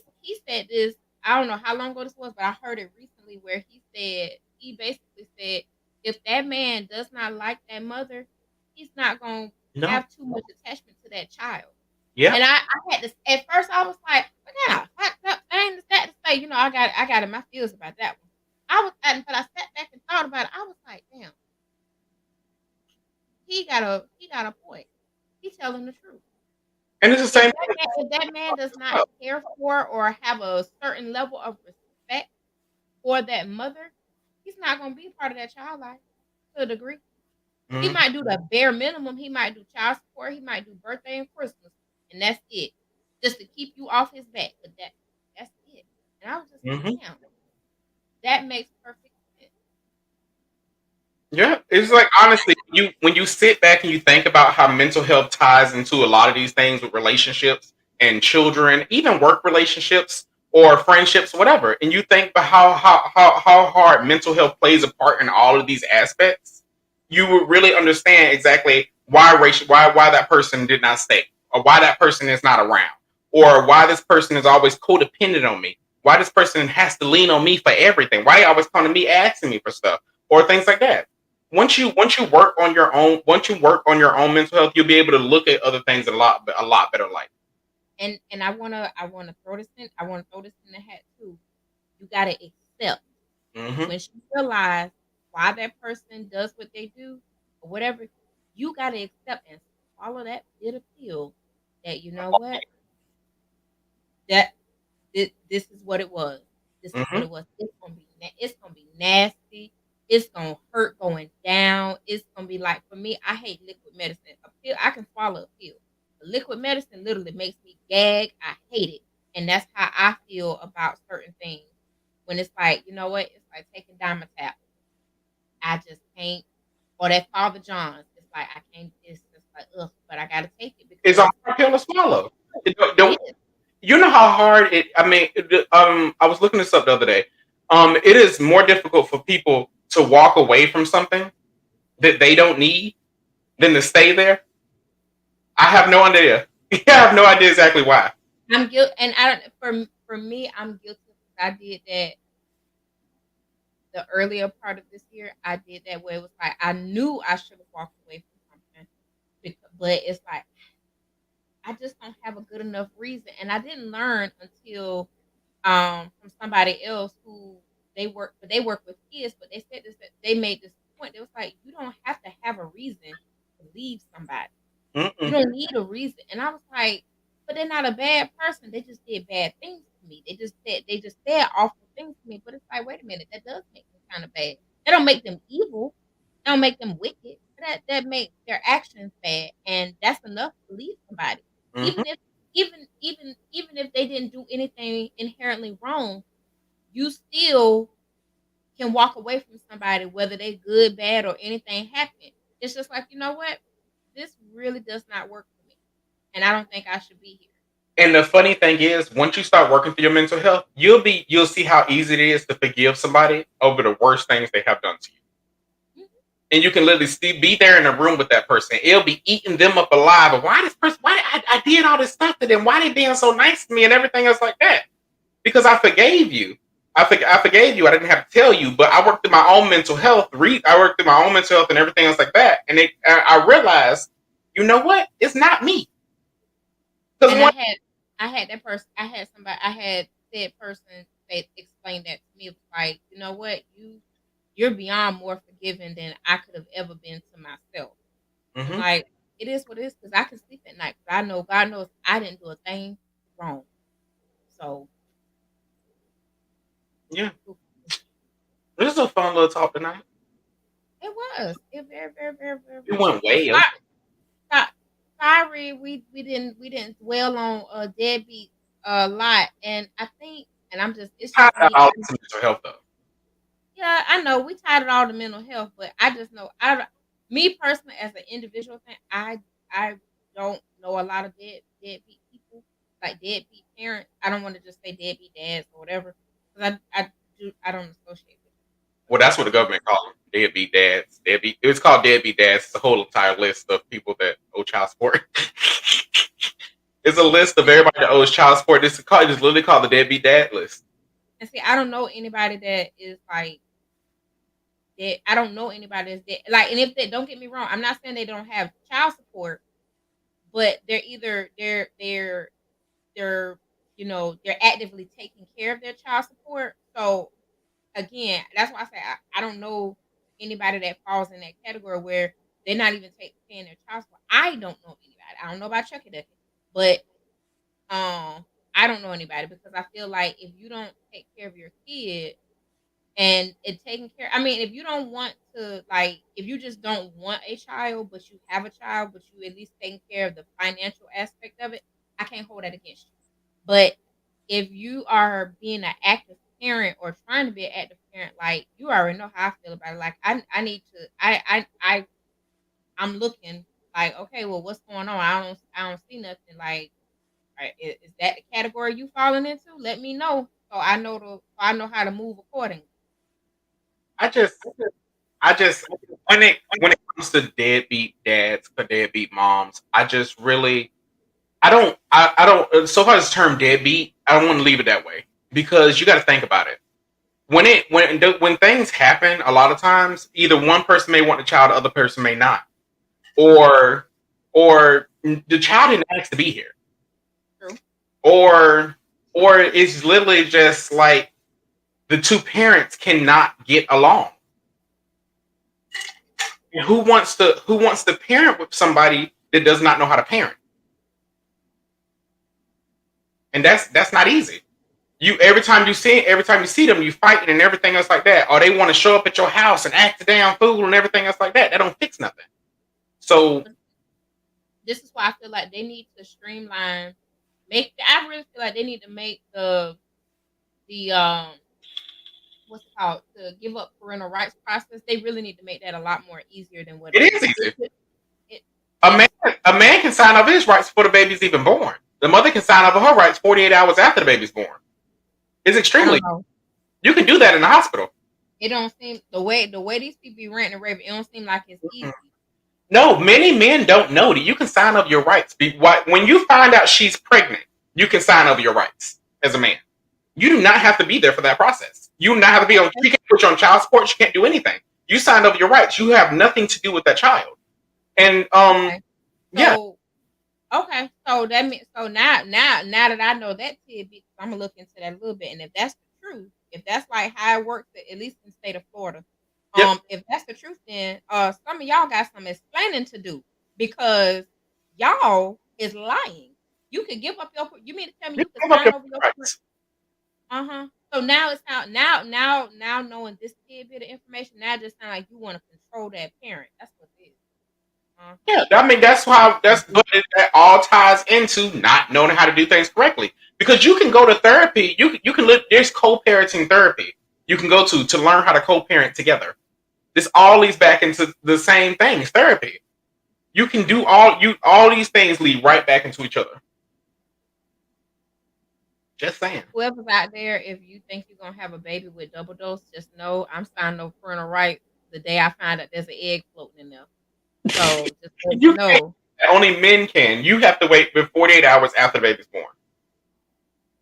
said this, I don't know how long ago this was, but I heard it recently where he basically said, if that man does not like that mother, he's not gonna have too much attachment to that child. Yeah. And I had to, at first I was like, what kind of fucked up thing is that to say? I got in my feels about that one. But I sat back and thought about it. I was like, damn, he got a point. He's telling the truth. And it's the same. If that man does not care for or have a certain level of respect for that mother, he's not going to be part of that child life to a degree. Mm-hmm. He might do the bare minimum. He might do child support. He might do birthday and Christmas, and that's it, just to keep you off his back. But that's it. And I was just like, damn, that makes perfect sense. Yeah, it's like honestly, when you sit back and you think about how mental health ties into a lot of these things with relationships and children, even work relationships or friendships, whatever, and you think about how hard mental health plays a part in all of these aspects, you would really understand exactly why that person did not stay, or why that person is not around, or why this person is always codependent on me, why this person has to lean on me for everything, why he always coming to me asking me for stuff, or things like that. Once you work on your own mental health, you'll be able to look at other things in a lot better light. And I wanna throw this in. I wanna throw this in the hat too. You gotta accept when you realize why that person does what they do or whatever. You gotta accept and swallow that bitter pill. That you know what, that this is what it was. This is what it was. It's gonna be nasty. It's gonna hurt going down. It's gonna be like, for me, I hate liquid medicine. A pill, I can swallow a pill. The liquid medicine literally makes me gag. I hate it. And that's how I feel about certain things. When it's like, you know what? It's like taking Dimetap. I just can't. Or that Father John's. It's like, I can't. It's just like, ugh, but I gotta take it. Because it's a hard pill to swallow. You know how hard it, I was looking this up the other day. It is more difficult for people to walk away from something that they don't need than to stay there. I have no idea. I have no idea exactly why. I'm guilty, and I don't. For me, I'm guilty because I did that. The earlier part of this year, I did that where it was like I knew I should have walked away from something, but it's like I just don't have a good enough reason, and I didn't learn until from somebody else who they work with kids, but they said this, that they made this point. It was like, you don't have to have a reason to leave somebody. You don't need a reason. And I was like, but they're not a bad person. They just did bad things to me. They just said awful things to me. But it's like, wait a minute, that does make them kind of bad. That don't make them evil. That don't make them wicked. That make their actions bad. And that's enough to leave somebody. Even if they didn't do anything inherently wrong, you still can walk away from somebody, whether they good, bad, or anything happened. It's just like, you know what? This really does not work for me. And I don't think I should be here. And the funny thing is, once you start working through your mental health, you'll see how easy it is to forgive somebody over the worst things they have done to you. And you can literally be there in a room with that person. It'll be eating them up alive. But why this person? Why I did all this stuff to them? Why they being so nice to me and everything else like that? Because I forgave you. I forgave you. I didn't have to tell you, but I worked through my own mental health. I worked through my own mental health and everything else like that. And I realized, you know what? It's not me. And I had that person. I had said person explained that to me. It was like, you know what, you're beyond more forgiving than I could have ever been to myself. And Mm-hmm. like, it is what it is because I can sleep at night. I know God knows I didn't do a thing wrong. So Yeah. This is a fun little talk tonight. it was. It very, very, very, very, We very went was. way over. Sorry, we didn't dwell on deadbeat a lot, and I think, and I'm just, it's Tied just that me. all into mental health though. Yeah, I know we tied it all to mental health, but I just know me personally as an individual thing, I don't know a lot of deadbeat people, like deadbeat parents. I don't want to just say deadbeat dads or whatever, because I don't associate with Well, that's what the government calls them. Deadbeat dads. Deadbeat. It's called deadbeat dads. It's a whole entire list of people that owe child support. It's a list of everybody that owes child support. This is called. It's literally called the deadbeat dad list. And see, I don't know anybody that is like that. I don't know anybody that's dead. Like, and if they, don't get me wrong, I'm not saying they don't have child support, but they're either they're they're actively taking care of their child support. So again, that's why I say I don't know anybody that falls in that category where they're not even paying their child support. I don't know anybody. I don't know about Chucky Ducky, but I don't know anybody because I feel like if you don't take care of your kid and it taking care, I mean, if you don't want to, like, if you just don't want a child, but you have a child, but you at least taking care of the financial aspect of it, I can't hold that against you. But if you are being an active parent or trying to be an active parent, like, you already know how I feel about it. Like, I need to, I'm looking like, okay, well, what's going on? I don't see nothing. Like, right, is that the category you falling into? Let me know so I know how to move accordingly. I just when it comes to deadbeat dads or deadbeat moms, I just really I don't so far as the term deadbeat, I don't want to leave it that way because you got to think about it. When things happen, a lot of times either one person may want the child, the other person may not, or the child didn't ask to be here, True. or it's literally just like the two parents cannot get along. Who wants to parent with somebody that does not know how to parent? And that's not easy. Every time you see them, you fighting and everything else like that. Or they want to show up at your house and act a damn fool and everything else like that. That don't fix nothing. So This is why I feel like they need to streamline. I really feel like they need to make the what's it called, to give up parental rights process. They really need to make that a lot more easier than what it it is is. easy. It, A man can sign off his rights before the baby's even born. The mother can sign off her rights 48 hours after the baby's born. It's I extremely. don't know. You can do that in the hospital. It don't seem the way these people be ranting and raving. It don't seem like it's easy. No, many men don't know that you can sign over your rights. When you find out she's pregnant, you can sign over your rights as a man. You do not have to be there for that process. You do not have to be on. She can't put you on child support. She can't do anything. You signed over your rights. You have nothing to do with that child. And Okay. yeah, Okay, so that means now that I know that tidbit, I'm gonna look into that a little bit, and if that's the truth, if that's like how it works, at least in the state of Florida, yep. if that's the truth, then some of y'all got some explaining to do because y'all is lying. You could give up your. You mean to tell me You you could can give up sign your over your? rights. So now it's now knowing this tidbit of information, now it just sound like you want to control that parent. That's what it is. Yeah, I mean but that all ties into not knowing how to do things correctly. Because you can go to therapy, you can look. There's co-parenting therapy you can go to learn how to co-parent together. This all leads back into the same thing, therapy. You can do all these things lead right back into each other. Just saying. Whoever's out there, if you think you're gonna have a baby with double dose, just know I'm signing no parental rights the day I find out there's an egg floating in there. So just let you You can't. know, Only men can. You have to wait for 48 hours after the baby's born,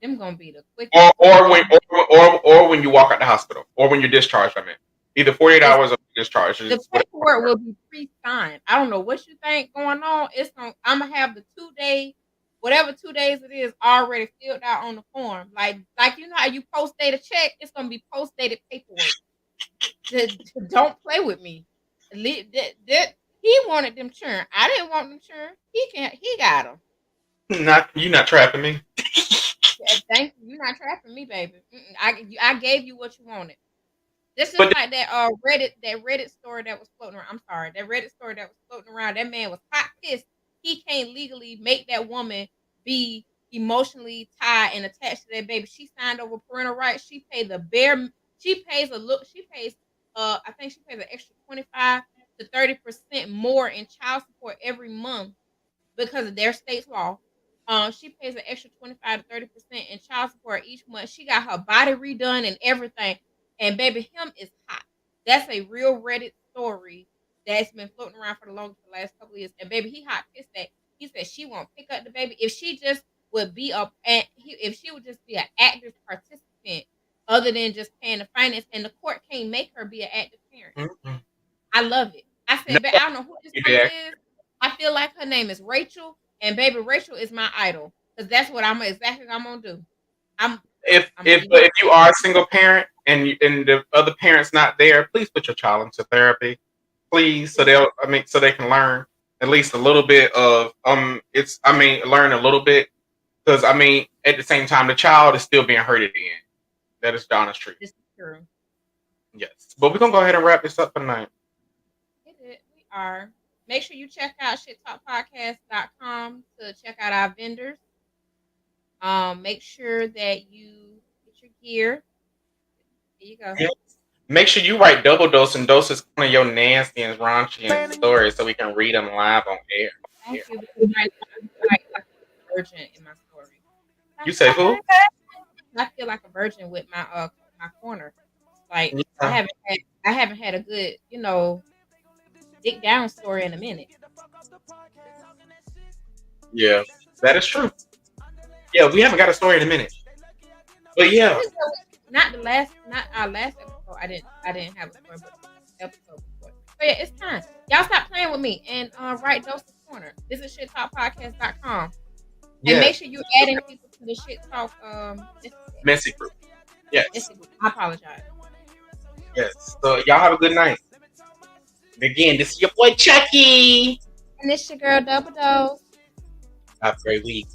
them gonna be the quickest. or when you walk out the hospital, or when you're discharged. I mean, either 48 It's, hours or discharged. the paperwork will be pre-signed. I don't know what you think going on. I'm gonna have the 2-day whatever 2 days it is already filled out on the form. Like you know how you post date a check, it's gonna be post dated paperwork. Don't play with me. He wanted them churn. I didn't want them churn. He got them. You not trapping me. Thank you. You're not trapping me, baby. I gave you what you wanted. This is But like that Reddit story that was floating around. I'm sorry, that Reddit story that was floating around. That man was hot pissed. He can't legally make that woman be emotionally tied and attached to that baby. She signed over parental rights. She paid the bare. She pays a look. She pays. I think she pays an extra 25 to 30% more in child support every month because of their state's law. She pays an extra 25 to 30% in child support each month. She got her body redone and everything. And baby, him is hot. That's a real Reddit story that's been floating around for the last couple of years. And baby, he hot pissed that he said she won't pick up the baby if she just would be if she would just be an active participant other than just paying the finance. And the court can't make her be an active parent. mm-hmm. I love it. I said, but I don't know who this woman is. I feel like her name is Rachel, and baby Rachel is my idol because that's what I'm gonna do. If you are a single parent and the other parent's not there, please put your child into therapy, please, so they can learn at least a little bit of learn a little bit because at the same time the child is still being hurt at the end. That is the honest truth. This is true. Yes, but we're gonna go ahead and wrap this up tonight. We are. Make sure you check out shittalkpodcast.com to check out our vendors. Make sure that you get your gear. There you go. Yes. Make sure you write double dose and doses of your nasty and raunchy and stories so we can read them live on air. Thank you. I like a virgin in my story. You say who? I feel like a virgin with my my corner. Like I haven't had a good, dick down story in a minute. Yeah, that is true. Yeah, we haven't got a story in a minute. But yeah. Not our last episode. I didn't have a story, but episode before. But yeah, it's time. Y'all stop playing with me and write Doses Corner. This is shittalkpodcast.com. Yeah. And make sure you add in people to the Shit Talk messy group. Yes. I apologize. Yes. So y'all have a good night. Again, this is your boy Chucky. And this your girl Double Dose. Have a great week.